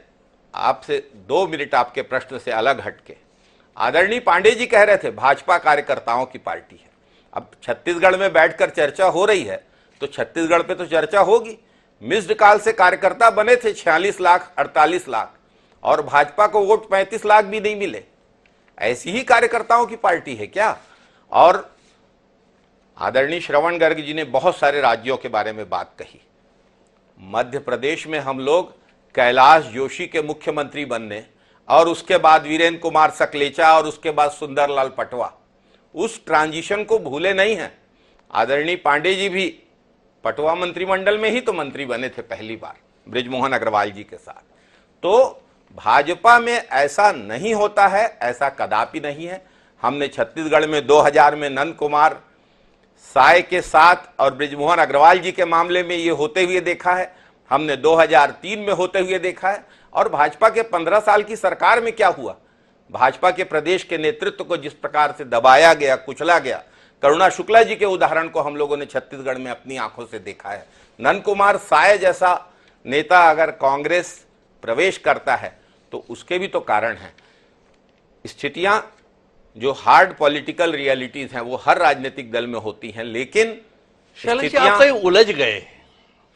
आपसे 2 मिनट आपके प्रश्न से अलग हटके, आदरणीय पांडे जी कह रहे थे भाजपा कार्यकर्ताओं की पार्टी है। अब छत्तीसगढ़ में बैठकर चर्चा हो रही है तो छत्तीसगढ़ पे तो चर्चा होगी। मिस्ड कॉल से कार्यकर्ता बने थे 46 लाख 48 लाख और भाजपा को वोट 35 लाख भी नहीं मिले। ऐसी ही कार्यकर्ताओं की पार्टी है क्या? और आदरणीय श्रवण गर्ग जी ने बहुत सारे राज्यों के बारे में बात कही। मध्य प्रदेश में हम लोग कैलाश जोशी के मुख्यमंत्री बनने और उसके बाद वीरेंद्र कुमार सकलेचा और उसके बाद सुंदरलाल पटवा, उस ट्रांजिशन को भूले नहीं हैं। आदरणीय पांडे जी भी पटवा मंत्रिमंडल में ही तो मंत्री बने थे पहली बार बृजमोहन अग्रवाल जी के साथ। तो भाजपा में ऐसा नहीं होता है, ऐसा कदापि नहीं है। हमने छत्तीसगढ़ में 2000 में नंद कुमार साय के साथ और बृजमोहन अग्रवाल जी के मामले में ये होते हुए देखा है, हमने 2003 में होते हुए देखा है। और भाजपा के 15 साल की सरकार में क्या हुआ, भाजपा के प्रदेश के नेतृत्व को जिस प्रकार से दबाया गया, कुचला गया, करुणा शुक्ला जी के उदाहरण को हम लोगों ने छत्तीसगढ़ में अपनी आंखों से देखा है। नंद कुमार साय जैसा नेता अगर कांग्रेस प्रवेश करता है तो उसके भी तो कारण हैं। स्थितियां जो हार्ड पॉलिटिकल रियलिटीज हैं वो हर राजनीतिक दल में होती हैं, लेकिन शैलेश जी, आप कहीं उलझ गए,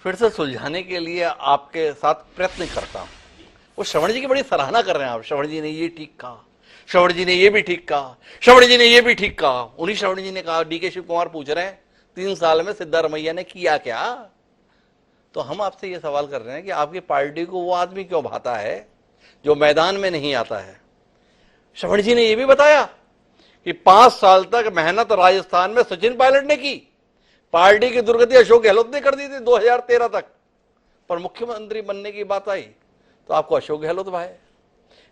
फिर से सुलझाने के लिए आपके साथ प्रयत्न करता हूं। वो श्रवण जी की बड़ी सराहना कर रहे हैं आप, श्रवण जी ने ये ठीक कहा, श्रवण जी ने ये भी ठीक कहा, श्रवण जी ने ये भी ठीक कहा। उन्हीं श्रवण जी ने कहा, डीके शिव कुमार पूछ रहे हैं 3 साल में सिद्धारमैया ने किया क्या? तो हम आपसे ये सवाल कर रहे हैं कि आपकी पार्टी को वो आदमी क्यों भाता है जो मैदान में नहीं आता है? श्रवण जी ने यह भी बताया कि 5 साल तक मेहनत राजस्थान में सचिन पायलट ने की, पार्टी की दुर्गति अशोक गहलोत ने कर दी थी 2013 तक, पर मुख्यमंत्री बनने की बात आई तो आपको अशोक गहलोत भाई।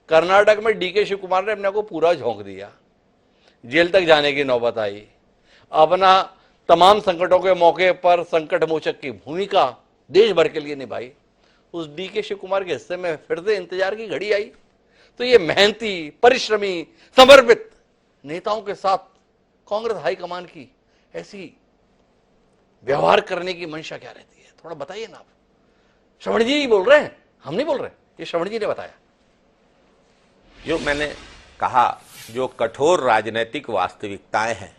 कर्नाटक में डीके शिव कुमार ने अपने को पूरा झोंक दिया, जेल तक जाने की नौबत आई, अपना तमाम संकटों के मौके पर संकट मोचक की भूमिका देश भर के लिए निभाई। उस डीके शिव कुमार के हिस्से में फिर से इंतजार की घड़ी आई। तो ये मेहनती, परिश्रमी, समर्पित नेताओं के साथ कांग्रेस हाईकमान की ऐसी व्यवहार करने की मंशा क्या रहती है, थोड़ा बताइए ना आप। श्रवण जी बोल रहे हैं, हम नहीं बोल रहे, ये श्रवण जी ने बताया। जो मैंने कहा, जो कठोर राजनीतिक वास्तविकताएं हैं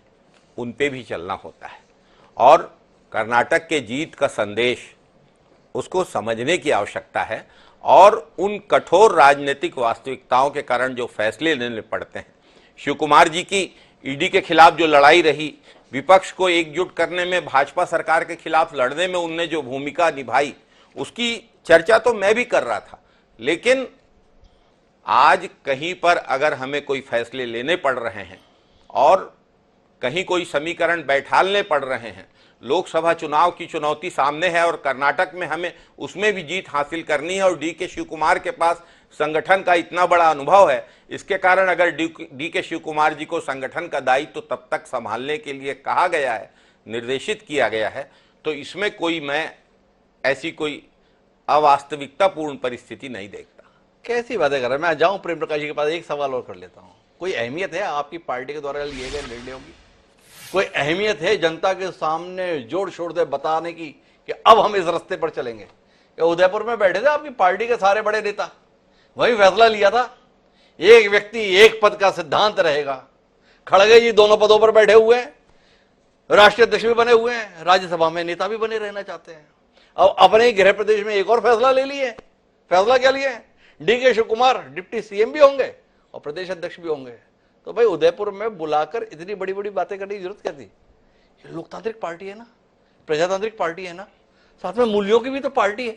उन पे भी चलना होता है और कर्नाटक के जीत का संदेश उसको समझने की आवश्यकता है। और उन कठोर राजनीतिक वास्तविकताओं के कारण जो फैसले लेने पड़ते हैं, शिव कुमार जी की ईडी के खिलाफ जो लड़ाई रही, विपक्ष को एकजुट करने में, भाजपा सरकार के खिलाफ लड़ने में उनने जो भूमिका निभाई, उसकी चर्चा तो मैं भी कर रहा था। लेकिन आज कहीं पर अगर हमें कोई फैसले लेने पड़ रहे हैं और कहीं कोई समीकरण बैठालने पड़ रहे हैं, लोकसभा चुनाव की चुनौती सामने है और कर्नाटक में हमें उसमें भी जीत हासिल करनी है और डीके शिव कुमार के पास संगठन का इतना बड़ा अनुभव है, इसके कारण अगर डीके शिव कुमार जी को संगठन का दायित्व तो तब तक संभालने के लिए कहा गया है, निर्देशित किया गया है, तो इसमें कोई मैं ऐसी कोई अवास्तविकतापूर्ण परिस्थिति नहीं देखता। कैसी बातें कर रहे हैं? मैं जाऊं प्रेम प्रकाश जी के पास, एक सवाल और कर लेता हूं। कोई अहमियत है आपकी पार्टी के द्वारा लिए गए निर्णयों की? कोई अहमियत है जनता के सामने जोर शोर से बताने की कि अब हम इस रास्ते पर चलेंगे? या उदयपुर में बैठे थे आपकी पार्टी के सारे बड़े नेता, वही फैसला लिया था, एक व्यक्ति एक पद का सिद्धांत रहेगा। खड़गे जी दोनों पदों पर बैठे हुए हैं, राष्ट्रीय अध्यक्ष भी बने हुए हैं, राज्यसभा में नेता भी बने रहना चाहते हैं। अब अपने ही गृह प्रदेश में एक और फैसला ले लिए। फैसला क्या लिए? DK Shiv Kumar deputy CM भी होंगे और प्रदेश अध्यक्ष भी होंगे। तो भाई उदयपुर में बुलाकर इतनी बड़ी बड़ी बातें करने की जरूरत क्या थी? ये लोकतांत्रिक पार्टी है ना, प्रजातांत्रिक पार्टी है ना, साथ में मूल्यों की भी तो पार्टी है।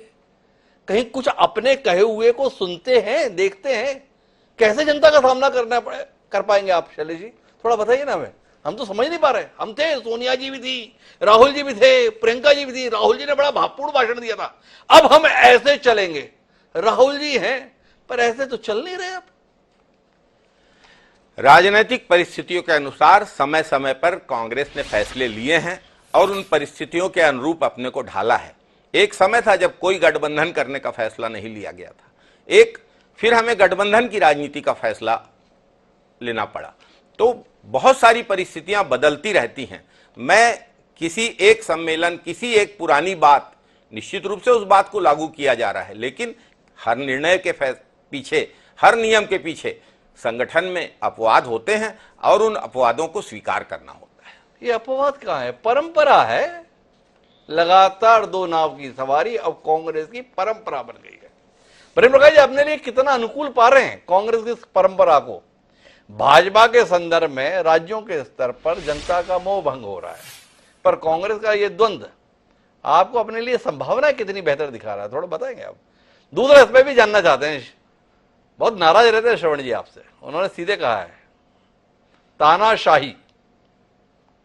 कहीं कुछ अपने कहे हुए को सुनते हैं, देखते हैं, कैसे जनता का सामना कर पाएंगे आप? शैलेश जी थोड़ा बताइए ना हमें, हम तो समझ नहीं पा रहे। हम थे, सोनिया जी भी थी, राहुल जी भी थे, प्रियंका जी भी थी। राहुल जी ने बड़ा भावपूर्ण भाषण दिया था, अब हम ऐसे चलेंगे। राहुल जी हैं पर ऐसे तो चल नहीं रहे आप। राजनीतिक परिस्थितियों के अनुसार समय समय पर कांग्रेस ने फैसले लिए हैं और उन परिस्थितियों के अनुरूप अपने को ढाला है। एक समय था जब कोई गठबंधन करने का फैसला नहीं लिया गया था, फिर हमें गठबंधन की राजनीति का फैसला लेना पड़ा। तो बहुत सारी परिस्थितियां बदलती रहती हैं। मैं किसी एक सम्मेलन, किसी एक पुरानी बात, निश्चित रूप से उस बात को लागू किया जा रहा है, लेकिन हर निर्णय के पीछे, हर नियम के पीछे संगठन में अपवाद होते हैं और उन अपवादों को स्वीकार करना होता है। ये अपवाद कहाँ है? परंपरा है, लगातार 2 नाव की सवारी अब कांग्रेस की परंपरा बन गई है। प्रेम प्रकाश जी अपने लिए कितना अनुकूल पा रहे हैं कांग्रेस की इस परंपरा को? भाजपा के संदर्भ में राज्यों के स्तर पर जनता का मोह भंग हो रहा है, पर कांग्रेस का ये द्वंद्व आपको अपने लिए संभावना कितनी बेहतर दिखा रहा है, थोड़ा बताएंगे आप? दूसरा इस पर भी जानना चाहते हैं, बहुत नाराज रहते हैं श्रवण जी आपसे, उन्होंने सीधे कहा है तानाशाही,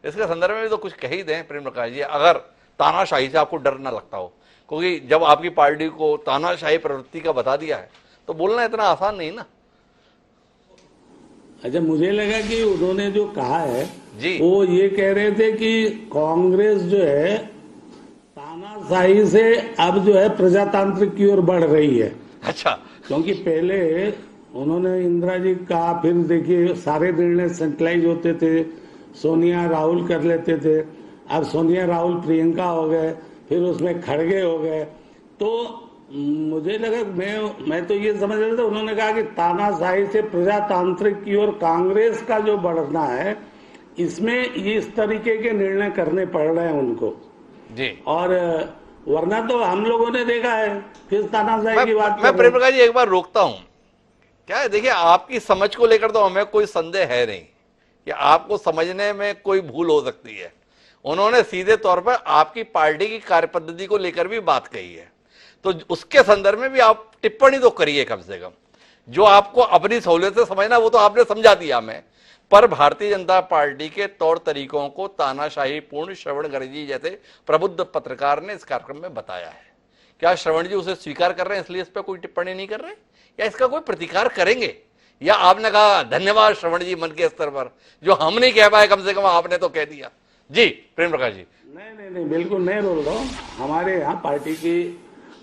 इसके संदर्भ में भी तो कुछ कह ही दें प्रेम प्रकाश जी, अगर तानाशाही से आपको डर ना लगता हो, क्योंकि जब आपकी पार्टी को तानाशाही प्रवृत्ति का बता दिया है तो बोलना इतना आसान नहीं ना। अच्छा, मुझे लगा कि उन्होंने जो कहा है जी, वो ये कह रहे थे कि कांग्रेस जो है तानाशाही से अब जो है प्रजातांत्रिक की ओर बढ़ रही है। अच्छा, क्योंकि पहले उन्होंने इंदिरा जी कहा, फिर देखिए सारे निर्णय सेंट्रलाइज होते थे, सोनिया राहुल कर लेते थे, अब सोनिया राहुल प्रियंका हो गए, फिर उसमें खड़गे हो गए। तो मुझे लगा, मैं तो ये समझ रहा था उन्होंने कहा कि तानाशाही से प्रजातांत्रिक की ओर कांग्रेस का जो बढ़ना है, इसमें ये इस तरीके के निर्णय करने पड़ रहे हैं उनको जी। और वरना तो हम लोगों ने देखा है किस तानाशाही की बात। मैं प्रेम प्रकाश जी एक बार रोकता हूं, क्या है, देखिए आपकी समझ को लेकर तो हमें कोई संदेह है नहीं कि आपको समझने में कोई भूल हो सकती है। उन्होंने सीधे तौर पर आपकी पार्टी की कार्यपद्धति को लेकर भी बात कही है, तो उसके संदर्भ में भी आप टिप्पणी तो करिए कम से कम। जो आपको अपनी सहूलियत से समझना वो तो आपने समझा दिया हमें, पर भारतीय जनता पार्टी के तौर तरीकों को तानाशाही पूर्ण श्रवण गर्जी जैसे प्रबुद्ध पत्रकार ने इस कार्यक्रम में बताया है। क्या श्रवण जी उसे स्वीकार कर रहे हैं, इसलिए इस पर कोई टिप्पणी नहीं कर रहे, या इसका कोई प्रतिकार करेंगे? या आपने कहा धन्यवाद श्रवण जी, मन के स्तर पर जो हम नहीं कह पाए कम से कम आपने तो कह दिया? जी प्रेम प्रकाश जी। नहीं, बिल्कुल नहीं बोल रहा हूँ। हमारे यहाँ पार्टी की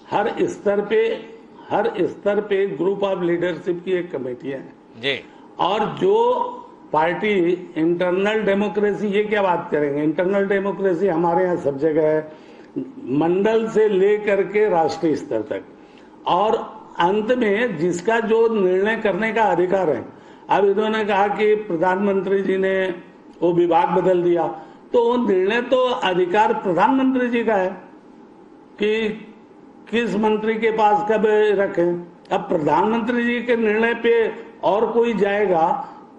हर स्तर पे ग्रुप ऑफ लीडरशिप की एक कमेटी है जी, और जो पार्टी इंटरनल डेमोक्रेसी, ये क्या बात करेंगे, इंटरनल डेमोक्रेसी हमारे यहाँ सब जगह है, मंडल से लेकर के राष्ट्रीय स्तर तक, और अंत में जिसका जो निर्णय करने का अधिकार है। अब इन्होंने कहा कि प्रधानमंत्री जी ने वो विभाग बदल दिया, तो निर्णय तो अधिकार प्रधानमंत्री जी का है कि किस मंत्री के पास कब रखें। अब प्रधानमंत्री जी के निर्णय पे और कोई जाएगा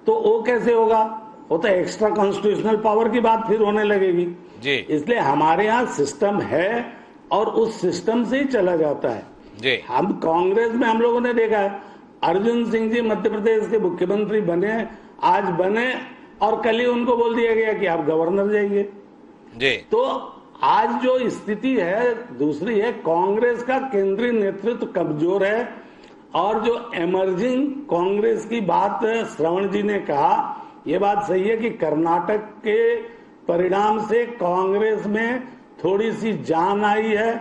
तो वो कैसे होगा? वो तो एक्स्ट्रा कॉन्स्टिट्यूशनल पावर की बात फिर होने लगेगी जी। इसलिए हमारे यहाँ सिस्टम है और उस सिस्टम से ही चला जाता है जी। हम कांग्रेस में हम लोगों ने देखा है, अर्जुन सिंह जी मध्य प्रदेश के मुख्यमंत्री बने, आज बने, और कल ही उनको बोल दिया गया कि आप गवर्नर जाइए जी। तो आज जो स्थिति है दूसरी है, कांग्रेस का केंद्रीय नेतृत्व कमजोर है, और जो एमर्जिंग कांग्रेस की बात श्रवण जी ने कहा, ये बात सही है कि कर्नाटक के परिणाम से कांग्रेस में थोड़ी सी जान आई है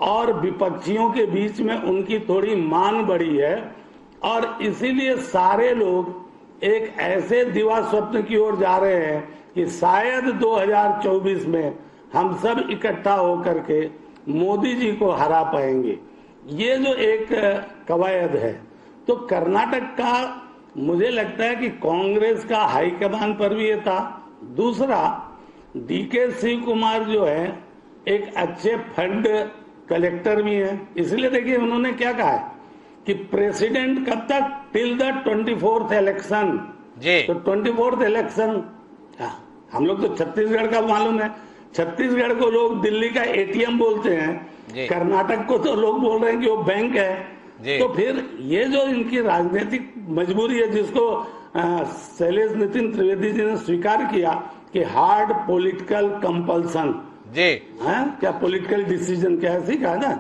और विपक्षियों के बीच में उनकी थोड़ी मान बढ़ी है, और इसीलिए सारे लोग एक ऐसे दिवा स्वप्न की ओर जा रहे हैं कि शायद 2024 में हम सब इकट्ठा होकर के मोदी जी को हरा पाएंगे। ये जो एक कवायद है, तो कर्नाटक का मुझे लगता है कि कांग्रेस का हाईकमान पर भी ये था। दूसरा, डीके शिव कुमार जो है एक अच्छे फंड कलेक्टर भी हैं, इसलिए देखिए उन्होंने क्या कहा है कि प्रेसिडेंट कब तक, टिल द 24th इलेक्शन जी। तो 24th इलेक्शन, हम लोग तो छत्तीसगढ़ का मालूम है, छत्तीसगढ़ को लोग दिल्ली का एटीएम बोलते हैं, कर्नाटक को तो लोग बोल रहे हैं कि वो बैंक है। तो फिर ये जो इनकी राजनीतिक मजबूरी है, जिसको शैलेश नितिन त्रिवेदी जी ने स्वीकार किया कि हार्ड पॉलिटिकल कंपल्सन जी, है क्या, पॉलिटिकल डिसीजन क्या है, कहा ना,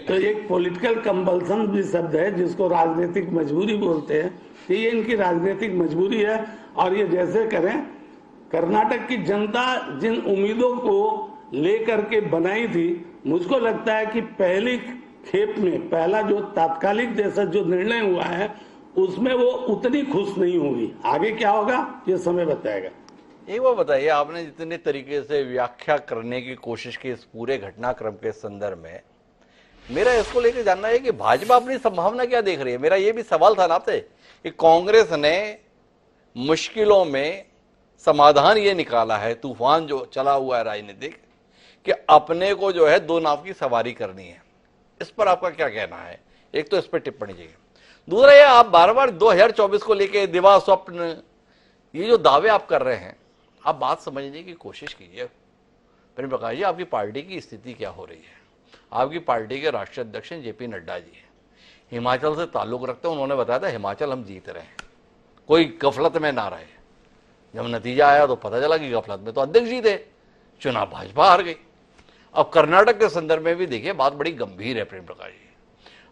तो एक पॉलिटिकल कंपल्सन भी शब्द है जिसको राजनीतिक मजबूरी बोलते हैं। तो ये इनकी राजनीतिक मजबूरी है, और ये जैसे करें, कर्नाटक की जनता जिन उम्मीदों को लेकर के बनाई थी, मुझको लगता है कि पहली खेप में पहला जो तात्कालिक जैसा जो निर्णय हुआ है उसमें वो उतनी खुश नहीं होगी। आगे क्या होगा ये समय बताएगा। एक बार बताइए, आपने जितने तरीके से व्याख्या करने की कोशिश की इस पूरे घटनाक्रम के संदर्भ में, मेरा इसको लेकर जानना है कि भाजपा अपनी संभावना क्या देख रही है। मेरा ये भी सवाल था ना आपसे कि कांग्रेस ने मुश्किलों में समाधान ये निकाला है, तूफान जो चला हुआ है राजनीतिक, कि अपने को जो है दो नाव की सवारी करनी है। इस पर आपका क्या कहना है? एक तो इस पर टिप्पणी चाहिए। दूसरा ये, आप बार बार 2024 को लेके दिवा स्वप्न, ये जो दावे आप कर रहे हैं, आप बात समझने की कोशिश कीजिए। प्रेम प्रकाश जी, आपकी पार्टी की स्थिति क्या हो रही है? आपकी पार्टी के राष्ट्रीय अध्यक्ष जेपी नड्डा जी हिमाचल से ताल्लुक रखते हैं। उन्होंने बताया था हिमाचल हम जीत रहे हैं, कोई गफलत में ना रहे। जब नतीजा आया तो पता चला कि गफलत में तो अध्यक्ष जी थे, चुनाव भाजपा हार गई। अब कर्नाटक के संदर्भ में भी देखिए, बात बड़ी गंभीर है प्रेम प्रकाश जी।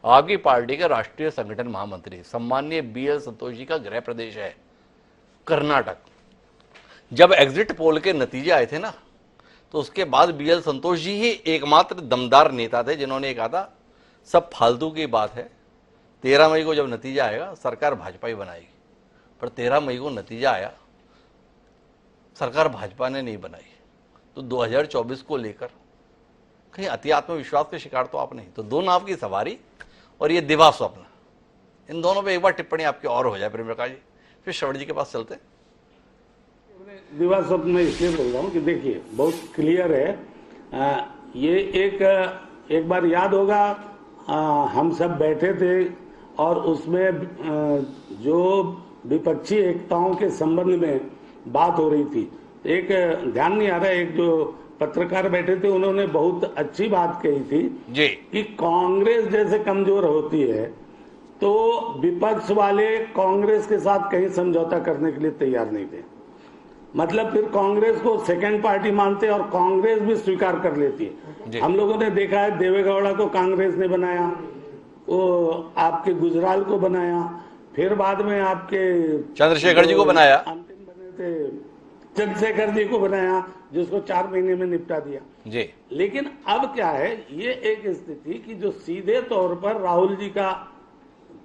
आपकी पार्टी के राष्ट्रीय संगठन महामंत्री सम्माननीय BL संतोष जी का गृह प्रदेश है कर्नाटक। जब एग्जिट पोल के नतीजे आए थे ना, तो उसके बाद BL संतोष जी ही एकमात्र दमदार नेता थे जिन्होंने कहा था सब फालतू की बात है, 13 मई को जब नतीजा आएगा सरकार भाजपा ही बनाएगी। पर 13 मई को नतीजा आया, सरकार भाजपा ने नहीं बनाई। तो 2024 को लेकर कहीं अति आत्मविश्वास के शिकार तो आप नहीं। तो दो नाव की सवारी और ये दिवा स्वप्न, इन दोनों पे एक बार टिप्पणी आपकी और हो जाए प्रेम प्रकाश जी, फिर श्रवण जी के पास चलते। दिवा स्वप्न में इसलिए बोल रहा हूँ कि देखिए बहुत क्लियर है। ये एक बार याद होगा, हम सब बैठे थे और उसमें जो विपक्षी एकताओं के संबंध में बात हो रही थी। एक ध्यान नहीं आ रहा है, एक जो पत्रकार बैठे थे उन्होंने बहुत अच्छी बात कही थी जी कि कांग्रेस जैसे कमजोर होती है तो विपक्ष वाले कांग्रेस के साथ कहीं समझौता करने के लिए तैयार नहीं थे। मतलब फिर कांग्रेस को सेकंड पार्टी मानते और कांग्रेस भी स्वीकार कर लेती है। हम लोगों ने देखा है देवेगौड़ा को कांग्रेस ने बनाया, वो आपके गुजराल को बनाया, फिर बाद में आपके चंद्रशेखर जी को बनाया, अंतिम बने थे चंद्रशेखर जी को बनाया, जिसको 4 महीने में निपटा दिया जी। लेकिन अब क्या है, ये एक स्थिति कि जो सीधे तौर पर राहुल जी का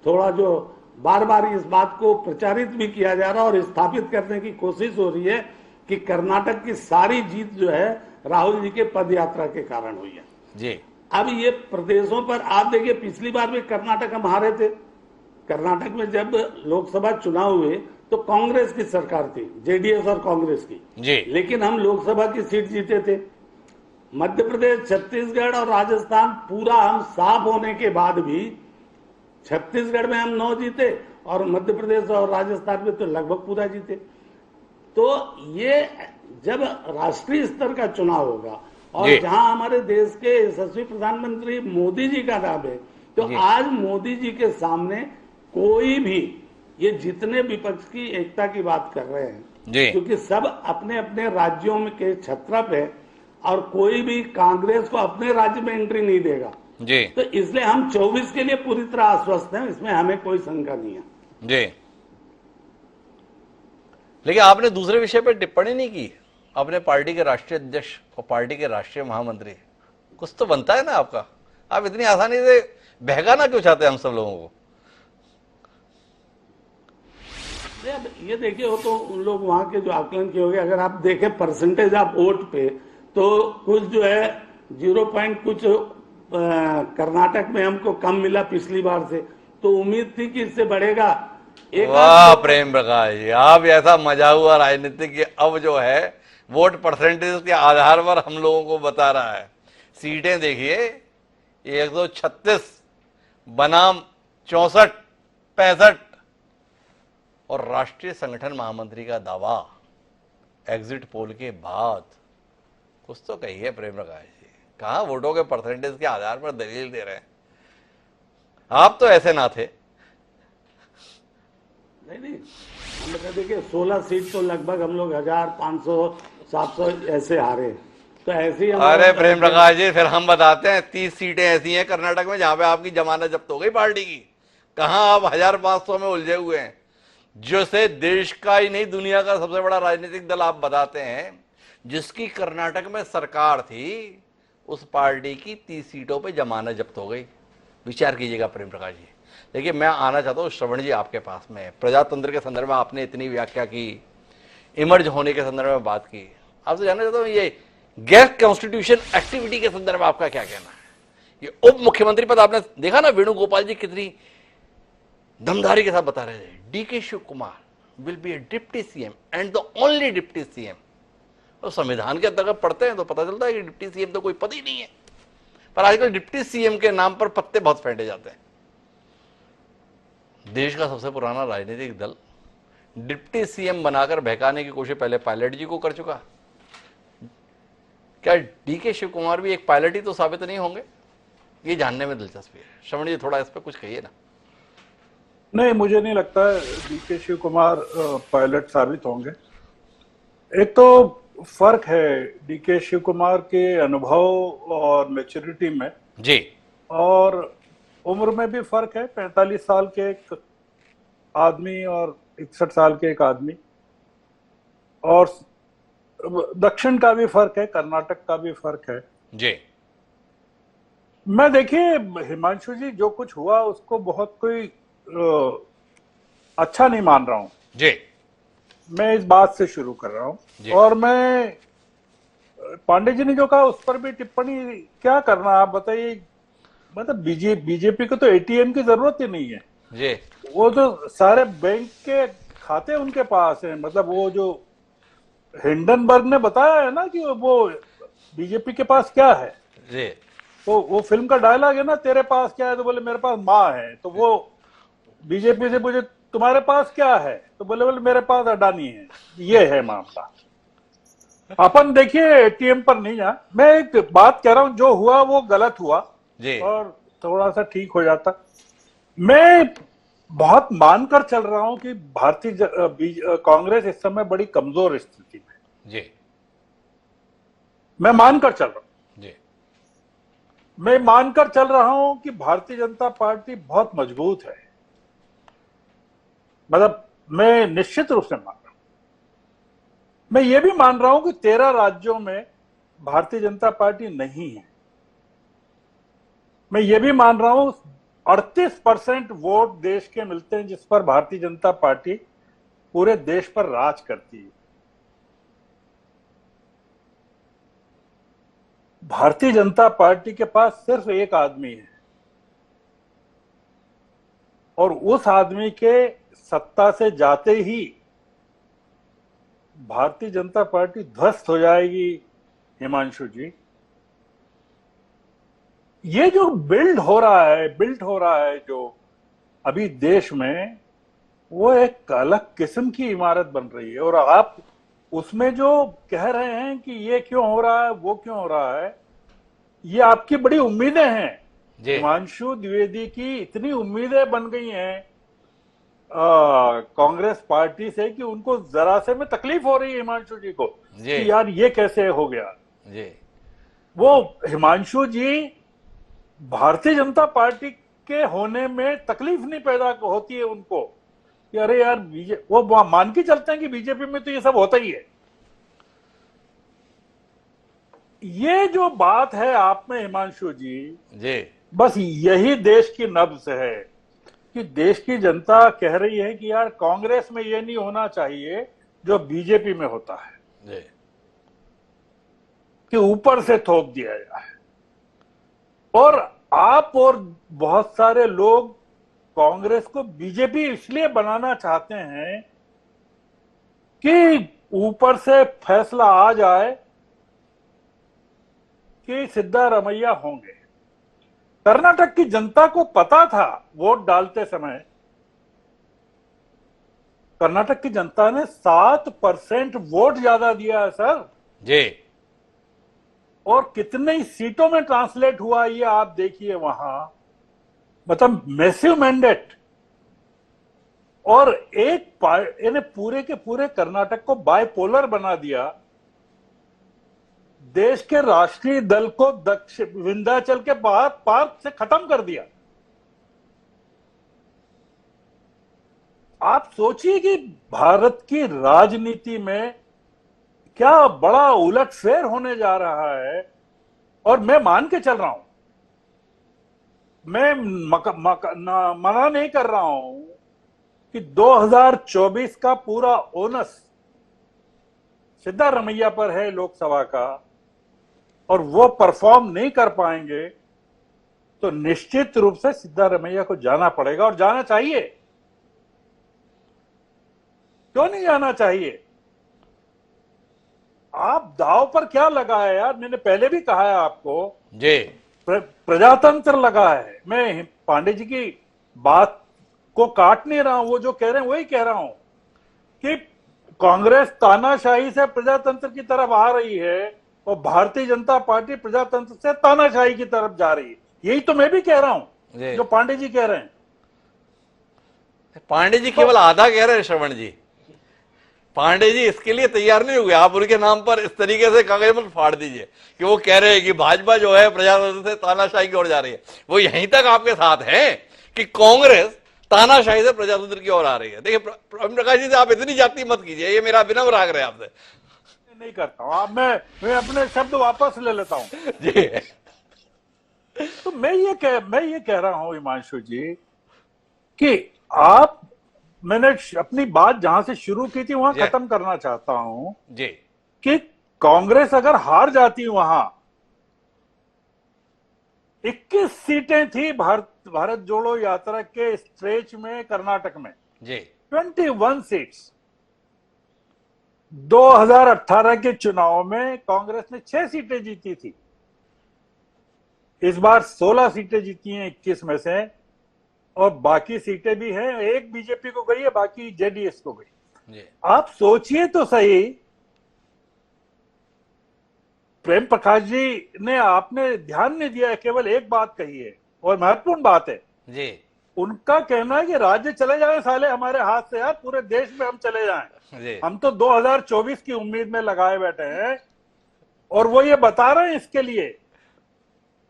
थोड़ा जो बार बार इस बात को प्रचारित भी किया जा रहा है और स्थापित करने की कोशिश हो रही है कि कर्नाटक की सारी जीत जो है राहुल जी के पद यात्रा के कारण हुई है जी। अब ये प्रदेशों पर आप देखिए, पिछली बार भी कर्नाटक हम हारे थे। कर्नाटक में जब लोकसभा चुनाव हुए तो कांग्रेस की सरकार थी, जेडीएस और कांग्रेस की जी। लेकिन हम लोकसभा की सीट जीते थे। मध्य प्रदेश, छत्तीसगढ़ और राजस्थान पूरा हम साफ होने के बाद भी छत्तीसगढ़ में हम 9 जीते और मध्य प्रदेश और राजस्थान में तो लगभग पूरा जीते। तो ये जब राष्ट्रीय स्तर का चुनाव होगा और जहां हमारे देश के यशस्वी प्रधानमंत्री मोदी जी का नाम है, तो आज मोदी जी के सामने कोई भी, ये जितने विपक्ष की एकता की बात कर रहे हैं, क्योंकि सब अपने अपने राज्यों में के छत्रप है और कोई भी कांग्रेस को अपने राज्य में एंट्री नहीं देगा जी। तो इसलिए हम 24 के लिए पूरी तरह आश्वस्त हैं, इसमें हमें कोई शंका नहीं है जी। लेकिन आपने दूसरे विषय पर टिप्पणी नहीं की। अपने पार्टी के राष्ट्रीय अध्यक्ष और पार्टी के राष्ट्रीय महामंत्री, कुछ तो बनता है ना आपका। आप इतनी आसानी से बहकाना क्यों चाहते हैं हम सब लोगों को? ये देखिए, वो तो उन लोग वहां के जो आकलन किए होंगे। अगर आप देखें परसेंटेज ऑफ वोट पे, तो कुछ जो है 0 कुछ कर्नाटक में हमको कम मिला पिछली बार से, तो उम्मीद थी कि इससे बढ़ेगा। वाह प्रेम प्रकाश जी, आप ऐसा मजा हुआ राजनीतिक कि अब जो है वोट परसेंटेज के आधार पर हम लोगों को बता रहा है। सीटें देखिए, 136 बनाम 64, 65 और राष्ट्रीय संगठन महामंत्री का दावा एग्जिट पोल के बाद। कुछ तो कहिए प्रेम प्रकाश जी, कहां वोटों के परसेंटेज के आधार पर दलील दे रहे हैं? आप तो ऐसे ना थे। नहीं, हम लोग देखिए 16 सीट तो लगभग हम लोग 1500 700 ऐसे हारे, तो ऐसे ही। अरे प्रेम प्रकाश जी, फिर हम बताते हैं 30 सीटें ऐसी हैं कर्नाटक में जहां पे आपकी जमानत जब्त हो गई पार्टी की। कहां आप 1500 में उलझे हुए हैं, जैसे देश का ही नहीं दुनिया का सबसे बड़ा राजनीतिक दल आप बताते हैं, जिसकी कर्नाटक में सरकार थी, उस पार्टी की 30 सीटों पे जमानत जब्त हो गई। विचार कीजिएगा प्रेम प्रकाश जी। देखिए, मैं आना चाहता हूँ श्रवण जी आपके पास में। प्रजातंत्र के संदर्भ में आपने इतनी व्याख्या की, इमर्ज होने के संदर्भ में बात की। आपसे जानना चाहता हूँ, ये गैर कॉन्स्टिट्यूशन एक्टिविटी के संदर्भ में आपका क्या कहना है? ये उप मुख्यमंत्री पद आपने देखा ना, वेणुगोपाल जी कितनी दमदारी के साथ बता रहे थे। DK Shiv Kumar will be a deputy CM and the only deputy CM. तो संविधान के अंतर्गत पढ़ते हैं तो पता चलता है कि डिप्टी सीएम तो कोई पद ही नहीं है, पर आजकल डिप्टी सीएम के नाम पर पत्ते बहुत फेंटे जाते हैं। देश का सबसे पुराना राजनीतिक दल डिप्टी सीएम बनाकर बहकाने की कोशिश पहले पायलट जी को कर चुका। क्या डीके शिव कुमार भी एक पायलट ही तो साबित नहीं होंगे? ये जानने में दिलचस्पी है। श्रवण जी थोड़ा इस पर कुछ कहिए ना। नहीं, मुझे नहीं लगता डीके शिव कुमार पायलट साबित होंगे। एक तो फर्क है डीके शिव कुमार के अनुभव और मैच्योरिटी में जी, और उम्र में भी फर्क है। 45 साल के एक आदमी और 61 साल के एक आदमी, और दक्षिण का भी फर्क है, कर्नाटक का भी फर्क है जी। मैं देखिए हिमांशु जी, जो कुछ हुआ उसको बहुत कोई अच्छा नहीं मान रहा हूं जी। मैं इस बात से शुरू कर रहा जी। हूं। और मैं पांडे जी ने जो कहा उस पर भी टिप्पणी क्या करना, आप बताइए। मतलब बीजेपी को तो एटीएम की जरूरत ही नहीं है जी। वो तो सारे बैंक के खाते उनके पास हैं। मतलब वो जो हिंडनबर्ग ने बताया है ना कि वो बीजेपी के पास क्या है, जी। तो वो फिल्म का डायलॉग है ना, तेरे पास क्या है, तो बोले मेरे पास माँ है। तो वो बीजेपी से पूछे तुम्हारे पास क्या है, तो बोले मेरे पास अडानी है। ये है मामला। अपन देखिए एटीएम पर नहीं जा, मैं एक बात कह रहा हूं, जो हुआ वो गलत हुआ जी। और थोड़ा सा ठीक हो जाता। मैं बहुत मानकर चल रहा हूं कि कांग्रेस इस समय बड़ी कमजोर स्थिति में। जी। मैं मानकर चल रहा हूं। जी। मैं मानकर चल रहा हूं कि भारतीय जनता पार्टी बहुत मजबूत है। मतलब मैं निश्चित रूप से मान रहा हूं। मैं ये भी मान रहा हूं कि 13 राज्यों में भारतीय जनता पार्टी नहीं है। मैं ये भी मान रहा हूं 38% वोट देश के मिलते हैं जिस पर भारतीय जनता पार्टी पूरे देश पर राज करती है। भारतीय जनता पार्टी के पास सिर्फ एक आदमी है और उस आदमी के सत्ता से जाते ही भारतीय जनता पार्टी ध्वस्त हो जाएगी। हिमांशु जी, ये जो बिल्ड हो रहा है जो अभी देश में, वो एक अलग किस्म की इमारत बन रही है। और आप उसमें जो कह रहे हैं कि ये क्यों हो रहा है, वो क्यों हो रहा है, ये आपकी बड़ी उम्मीदें हैं। हिमांशु द्विवेदी की इतनी उम्मीदें बन गई हैं कांग्रेस पार्टी से कि उनको जरा से में तकलीफ हो रही है हिमांशु जी को कि यार ये कैसे हो गया। जी। वो हिमांशु जी भारतीय जनता पार्टी के होने में तकलीफ नहीं पैदा होती है उनको कि अरे यार वो मान के चलते हैं कि बीजेपी में तो ये सब होता ही है। ये जो बात है आप में हिमांशु जी, बस यही देश की नब्ज है कि देश की जनता कह रही है कि यार कांग्रेस में ये नहीं होना चाहिए जो बीजेपी में होता है, कि ऊपर से थोप दिया जाए। और आप और बहुत सारे लोग कांग्रेस को बीजेपी इसलिए बनाना चाहते हैं कि ऊपर से फैसला आ जाए कि सिद्धारमैया होंगे। कर्नाटक की जनता को पता था वोट डालते समय, कर्नाटक की जनता ने 7% वोट ज्यादा दिया है सर जी। और कितनी सीटों में ट्रांसलेट हुआ ये आप देखिए वहां, मतलब मैसिव मैंडेट। और इन्हें पूरे के पूरे कर्नाटक को बाइपोलर बना दिया। देश के राष्ट्रीय दल को विंध्याचल के बाहर पार्क से खत्म कर दिया। आप सोचिए कि भारत की राजनीति में क्या बड़ा उलटफेर होने जा रहा है। और मैं मान के चल रहा हूं, मैं मना नहीं कर रहा हूं कि 2024 का पूरा ओनस सिद्धारमैया पर है लोकसभा का, और वो परफॉर्म नहीं कर पाएंगे तो निश्चित रूप से सिद्धारमैया को जाना पड़ेगा और जाना चाहिए। क्यों नहीं जाना चाहिए? आप दाव पर क्या लगा है यार? मैंने पहले भी कहा है आपको, जी प्रजातंत्र लगा है। मैं पांडे जी की बात को काट नहीं रहा हूं, वो जो कह रहे हैं वही कह रहा हूं कि कांग्रेस तानाशाही से प्रजातंत्र की तरफ आ रही है और भारतीय जनता पार्टी प्रजातंत्र से तानाशाही की तरफ जा रही है। यही तो मैं भी कह रहा हूं जो पांडे जी कह रहे हैं। पांडे जी केवल आधा कह रहे हैं श्रवण जी। पांडे जी इसके लिए तैयार नहीं हुए। आप उनके नाम पर इस तरीके से कागज मत फाड़ दीजिए कि वो कह रहे हैं कि भाजपा जो है प्रजातंत्र से तानाशाही की ओर जा रही है। वो यहीं तक आपके साथ है कि कांग्रेस तानाशाही से प्रजातंत्र की ओर आ रही है। देखिए प्रवीण प्रकाश जी से आप इतनी जाति मत कीजिए, ये मेरा विनम्र आग्रह है आपसे। नहीं करता हूं। आप मैं अपने शब्द वापस ले लेता हूं जी। तो मैं ये कह रहा हूं हिमांशु जी कि मैंने अपनी बात जहां से शुरू की थी वहां खत्म करना चाहता हूं जी कि कांग्रेस अगर हार जाती वहां, 21 सीटें थी भारत जोड़ो यात्रा के स्ट्रेच में कर्नाटक में जी 21 सीट्स। 2018 के चुनाव में कांग्रेस ने 6 सीटें जीती थी। इस बार 16 सीटें जीती हैं 21 में से, और बाकी सीटें भी हैं। एक बीजेपी को गई है, बाकी जेडीएस को गई। जी। आप सोचिए तो सही, प्रेम प्रकाश जी ने आपने ध्यान नहीं दिया है, केवल एक बात कही है और महत्वपूर्ण बात है जी उनका कहना है कि राज्य चले जाए साले हमारे हाथ से, यार पूरे देश में हम चले जाएं। जी। हम तो 2024 की उम्मीद में लगाए बैठे हैं और वो ये बता रहे हैं इसके लिए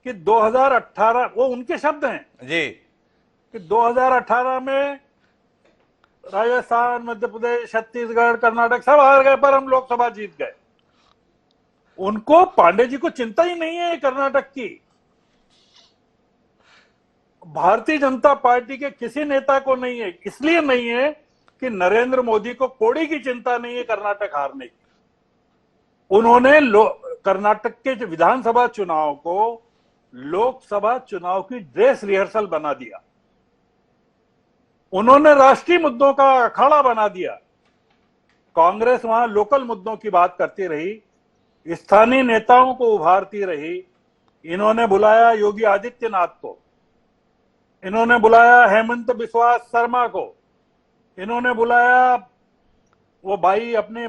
कि 2018, वो उनके शब्द हैं जी कि 2018 में राजस्थान, मध्य प्रदेश, छत्तीसगढ़, कर्नाटक सब हार गए पर हम लोकसभा जीत गए। उनको, पांडे जी को चिंता ही नहीं है कर्नाटक की। भारतीय जनता पार्टी के किसी नेता को नहीं है। इसलिए नहीं है कि नरेंद्र मोदी को कोड़ी की चिंता नहीं है कर्नाटक हारने की। उन्होंने कर्नाटक के विधानसभा चुनाव को लोकसभा चुनाव की ड्रेस रिहर्सल बना दिया। उन्होंने राष्ट्रीय मुद्दों का अखाड़ा बना दिया। कांग्रेस वहां लोकल मुद्दों की बात करती रही, स्थानीय नेताओं को उभारती रही। इन्होंने बुलाया योगी आदित्यनाथ को, इन्होंने बुलाया हेमंत बिस्वा शर्मा को, इन्होंने बुलाया वो भाई अपने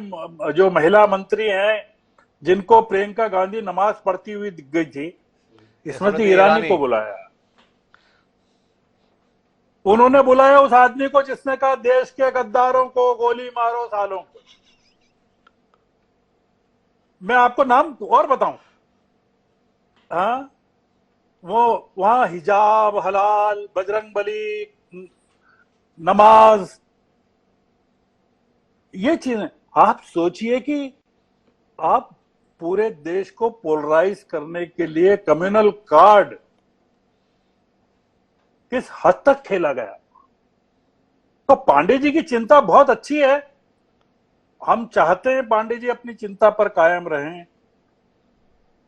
जो महिला मंत्री हैं जिनको प्रियंका गांधी नमाज पढ़ती हुई दिख गई थी, स्मृति ईरानी को बुलाया। उन्होंने बुलाया उस आदमी को जिसने कहा देश के गद्दारों को गोली मारो सालों को। मैं आपको नाम और बताऊं, हाँ, वो वहां हिजाब हलाल, बजरंगबली, नमाज, ये चीजें। आप सोचिए कि आप पूरे देश को पोलराइज करने के लिए कम्युनल कार्ड किस हद तक खेला गया। तो पांडे जी की चिंता बहुत अच्छी है। हम चाहते हैं पांडे जी अपनी चिंता पर कायम रहें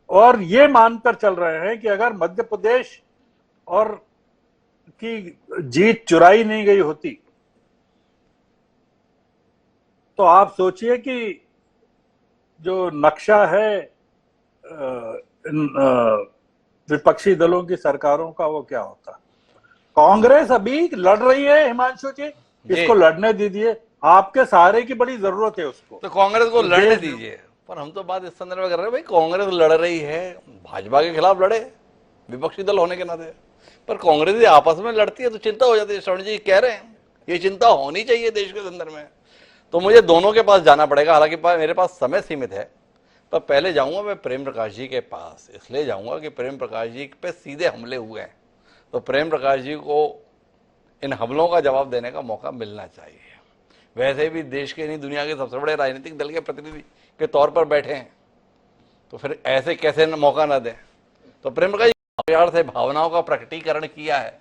और ये मानकर चल रहे हैं कि अगर मध्य प्रदेश और की जीत चुराई नहीं गई होती तो आप सोचिए कि जो नक्शा है विपक्षी दलों की सरकारों का वो क्या होता। कांग्रेस अभी लड़ रही है हिमांशु जी, इसको लड़ने दीजिए। आपके सहारे की बड़ी जरूरत है उसको, तो कांग्रेस को लड़ने दीजिए। पर हम तो बात इस संदर्भ में कर रहे हैं, भाई कांग्रेस लड़ रही है, भाजपा के खिलाफ लड़े विपक्षी दल होने के नाते। पर कांग्रेस ही आपस में लड़ती है तो चिंता हो जाती है। श्रवण जी कह रहे हैं ये चिंता होनी चाहिए देश के संदर्भ में। तो मुझे दोनों के पास जाना पड़ेगा, हालांकि मेरे पास समय सीमित है। पर पहले जाऊंगा मैं प्रेम प्रकाश जी के पास, इसलिए जाऊंगा कि प्रेम प्रकाश जी पे सीधे हमले हुए हैं, तो प्रेम प्रकाश जी को इन हमलों का जवाब देने का मौका मिलना चाहिए। वैसे भी देश के नहीं दुनिया के सबसे बड़े राजनीतिक दल के प्रतिनिधि के तौर पर बैठे हैं, तो फिर ऐसे कैसे मौका ना दें। तो प्रेम प्रकाश जी से भावनाओं का प्रकटीकरण किया है,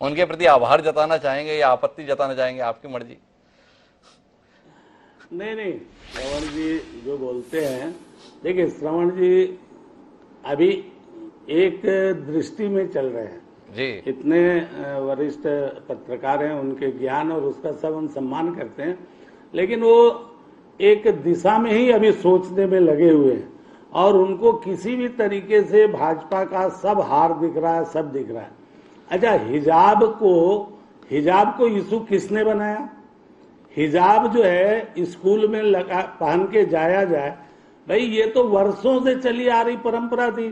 उनके प्रति आभार जताना चाहेंगे या आपत्ति जताना चाहेंगे, आपकी मर्जी। नहीं, श्रवण जी जो बोलते हैं, देखिए श्रवण जी अभी एक दृष्टि में चल रहे हैं जी। इतने वरिष्ठ पत्रकार हैं, उनके ज्ञान और उसका सब हम सम्मान करते हैं। लेकिन वो एक दिशा में ही अभी सोचने में लगे हुए हैं और उनको किसी भी तरीके से भाजपा का सब हार दिख रहा है, सब दिख रहा है। अच्छा, हिजाब को इशू किसने बनाया? हिजाब जो है स्कूल में लगा पहन के जाया जाए, भाई ये तो वर्षों से चली आ रही परंपरा थी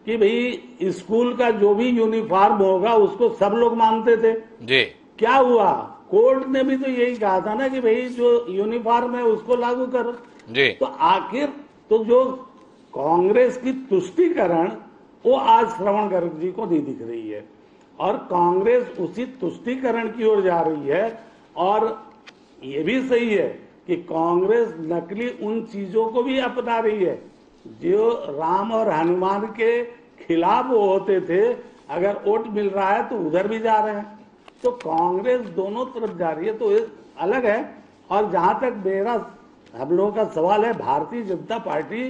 कि भाई स्कूल का जो भी यूनिफॉर्म होगा उसको सब लोग मानते थे। जी। क्या हुआ? कोर्ट ने भी तो यही कहा था ना कि भाई जो यूनिफॉर्म है उसको लागू करो। जी। तो आखिर तो जो कांग्रेस की तुष्टीकरण वो आज श्रवण गर्ग जी को नहीं दिख रही है और कांग्रेस उसी तुष्टीकरण की ओर जा रही है। और ये भी सही है कि कांग्रेस नकली उन चीजों को भी अपना रही है जो राम और हनुमान के खिलाफ वो होते थे। अगर वोट मिल रहा है तो उधर भी जा रहे हैं, तो कांग्रेस दोनों तरफ जा रही है, तो ये अलग है। और जहां तक मेरा हम लोगों का सवाल है, भारतीय जनता पार्टी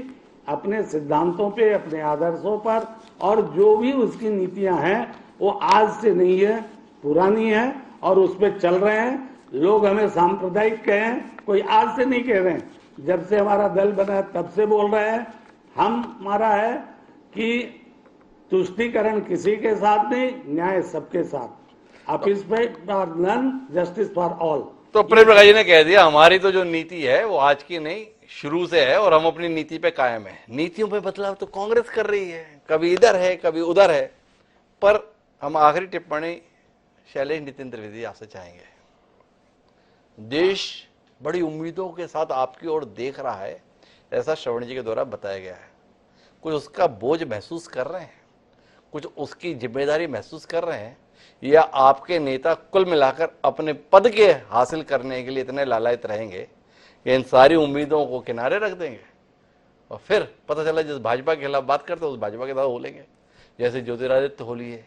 अपने सिद्धांतों पे, अपने आदर्शों पर और जो भी उसकी नीतियां हैं वो आज से नहीं है, पुरानी है और उस पर चल रहे हैं। लोग हमें सांप्रदायिक कहें, कोई आज से नहीं कह रहे हैं, जब से हमारा दल बना तब से बोल रहे हैं। हमारा है कि तुष्टीकरण किसी के साथ नहीं, न्याय सबके साथ। Peace for none, justice for all. तो प्रेम प्रकाश जी ने कह दिया हमारी तो जो नीति है वो आज की नहीं, शुरू से है और हम अपनी नीति पे कायम है। नीतियों पे बदलाव तो कांग्रेस कर रही है, कभी इधर है कभी उधर है। पर हम आखिरी टिप्पणी शैलेश नितिन त्रिवेदी आपसे चाहेंगे। देश बड़ी उम्मीदों के साथ आपकी ओर देख रहा है, ऐसा श्रवण जी के द्वारा बताया गया है। कुछ उसका बोझ महसूस कर रहे हैं, कुछ उसकी जिम्मेदारी महसूस कर रहे हैं, या आपके नेता कुल मिलाकर अपने पद के हासिल करने के लिए इतने लालायित रहेंगे कि इन सारी उम्मीदों को किनारे रख देंगे और फिर पता चला जिस भाजपा के खिलाफ बात करते उस भाजपा के साथ हो लेंगे, जैसे ज्योतिरादित्य होली है,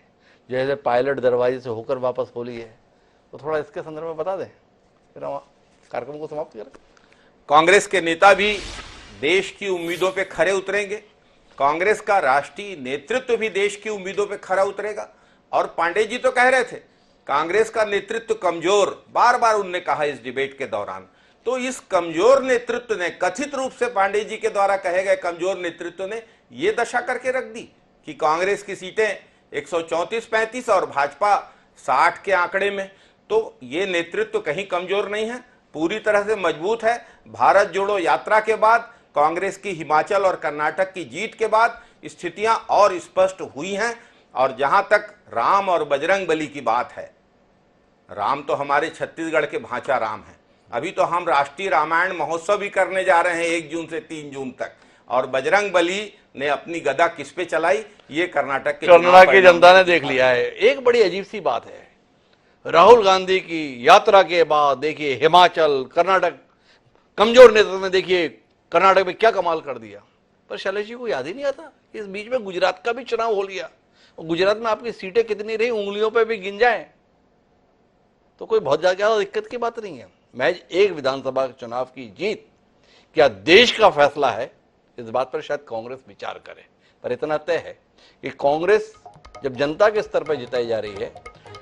जैसे पायलट दरवाजे से होकर वापस होली है। तो थोड़ा इसके संदर्भ में बता दें, फिर हम कार्यक्रम को समाप्त करें। कांग्रेस के नेता भी देश की उम्मीदों पे खरे उतरेंगे, कांग्रेस का राष्ट्रीय नेतृत्व भी देश की उम्मीदों पे खरा उतरेगा। और पांडे जी तो कह रहे थे कांग्रेस का नेतृत्व कमजोर, बार बार उन्होंने कहा इस डिबेट के दौरान। तो इस कमजोर नेतृत्व ने, कथित रूप से पांडे जी के द्वारा कहे गए कमजोर नेतृत्व ने यह दशा करके रख दी कि कांग्रेस की सीटें 134-35 और भाजपा 60 के आंकड़े में। तो ये नेतृत्व कहीं कमजोर नहीं है, पूरी तरह से मजबूत है। भारत जोड़ो यात्रा के बाद, कांग्रेस की हिमाचल और कर्नाटक की जीत के बाद स्थितियां और स्पष्ट हुई हैं। और जहां तक राम और बजरंग बली की बात है, राम तो हमारे छत्तीसगढ़ के भांचा राम है। अभी तो हम राष्ट्रीय रामायण महोत्सव भी करने जा रहे हैं 1 जून से 3 जून तक। और बजरंग बली ने अपनी गदा किस पे चलाई, ये कर्नाटक की जनता ने देख लिया है। एक बड़ी अजीब सी बात है, राहुल गांधी की यात्रा के बाद देखिए हिमाचल, कर्नाटक, कमजोर नेतृत्व ने देखिए कर्नाटक में क्या कमाल कर दिया। पर शैलेश जी को याद ही नहीं आता, इस बीच में गुजरात का भी चुनाव हो लिया। गुजरात में आपकी सीटें कितनी रही उंगलियों पे भी गिन जाए तो कोई बहुत ज्यादा दिक्कत की बात नहीं है। महज एक विधानसभा चुनाव की जीत क्या देश का फैसला है, इस बात पर शायद कांग्रेस विचार करे। पर इतना तय है कि कांग्रेस जब जनता के स्तर पर जिताई जा रही है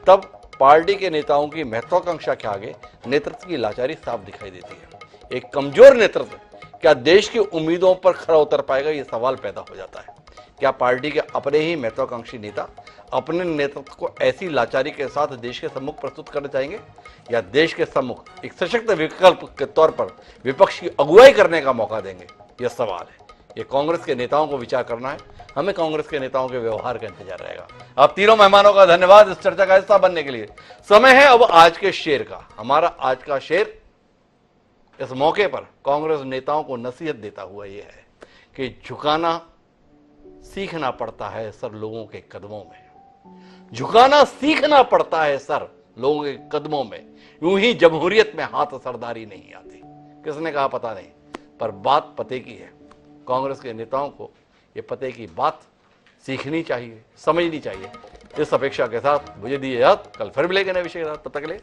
तब पार्टी के नेताओं की महत्वाकांक्षा के आगे नेतृत्व की लाचारी साफ दिखाई देती है। एक कमजोर नेतृत्व क्या देश की उम्मीदों पर खरा उतर पाएगा, यह सवाल पैदा हो जाता है। क्या पार्टी के अपने ही महत्वाकांक्षी नेता अपने नेतृत्व को ऐसी लाचारी के साथ देश के सम्मुख प्रस्तुत करना चाहेंगे, या देश के सम्मुख एक सशक्त विकल्प के तौर पर विपक्ष की अगुवाई करने का मौका देंगे? यह सवाल है, ये कांग्रेस के नेताओं को विचार करना है। हमें कांग्रेस के नेताओं के व्यवहार का इंतजार रहेगा। आप तीनों मेहमानों का धन्यवाद इस चर्चा का हिस्सा बनने के लिए। समय है अब आज के शेर का। हमारा आज का शेर इस मौके पर कांग्रेस नेताओं को नसीहत देता हुआ यह है कि झुकाना सीखना पड़ता है सर लोगों के कदमों में। झुकाना सीखना पड़ता है सर लोगों के कदमों में। यूं ही जमहूरियत में हाथ सरदारी नहीं आती। किसने कहा पता नहीं, पर बात पते की है। कांग्रेस के नेताओं को ये पते की बात सीखनी चाहिए, समझनी चाहिए। इस अपेक्षा के साथ मुझे दी इजाजत, कल फिर मिलेंगे नए विषय के साथ। तब तक के लिए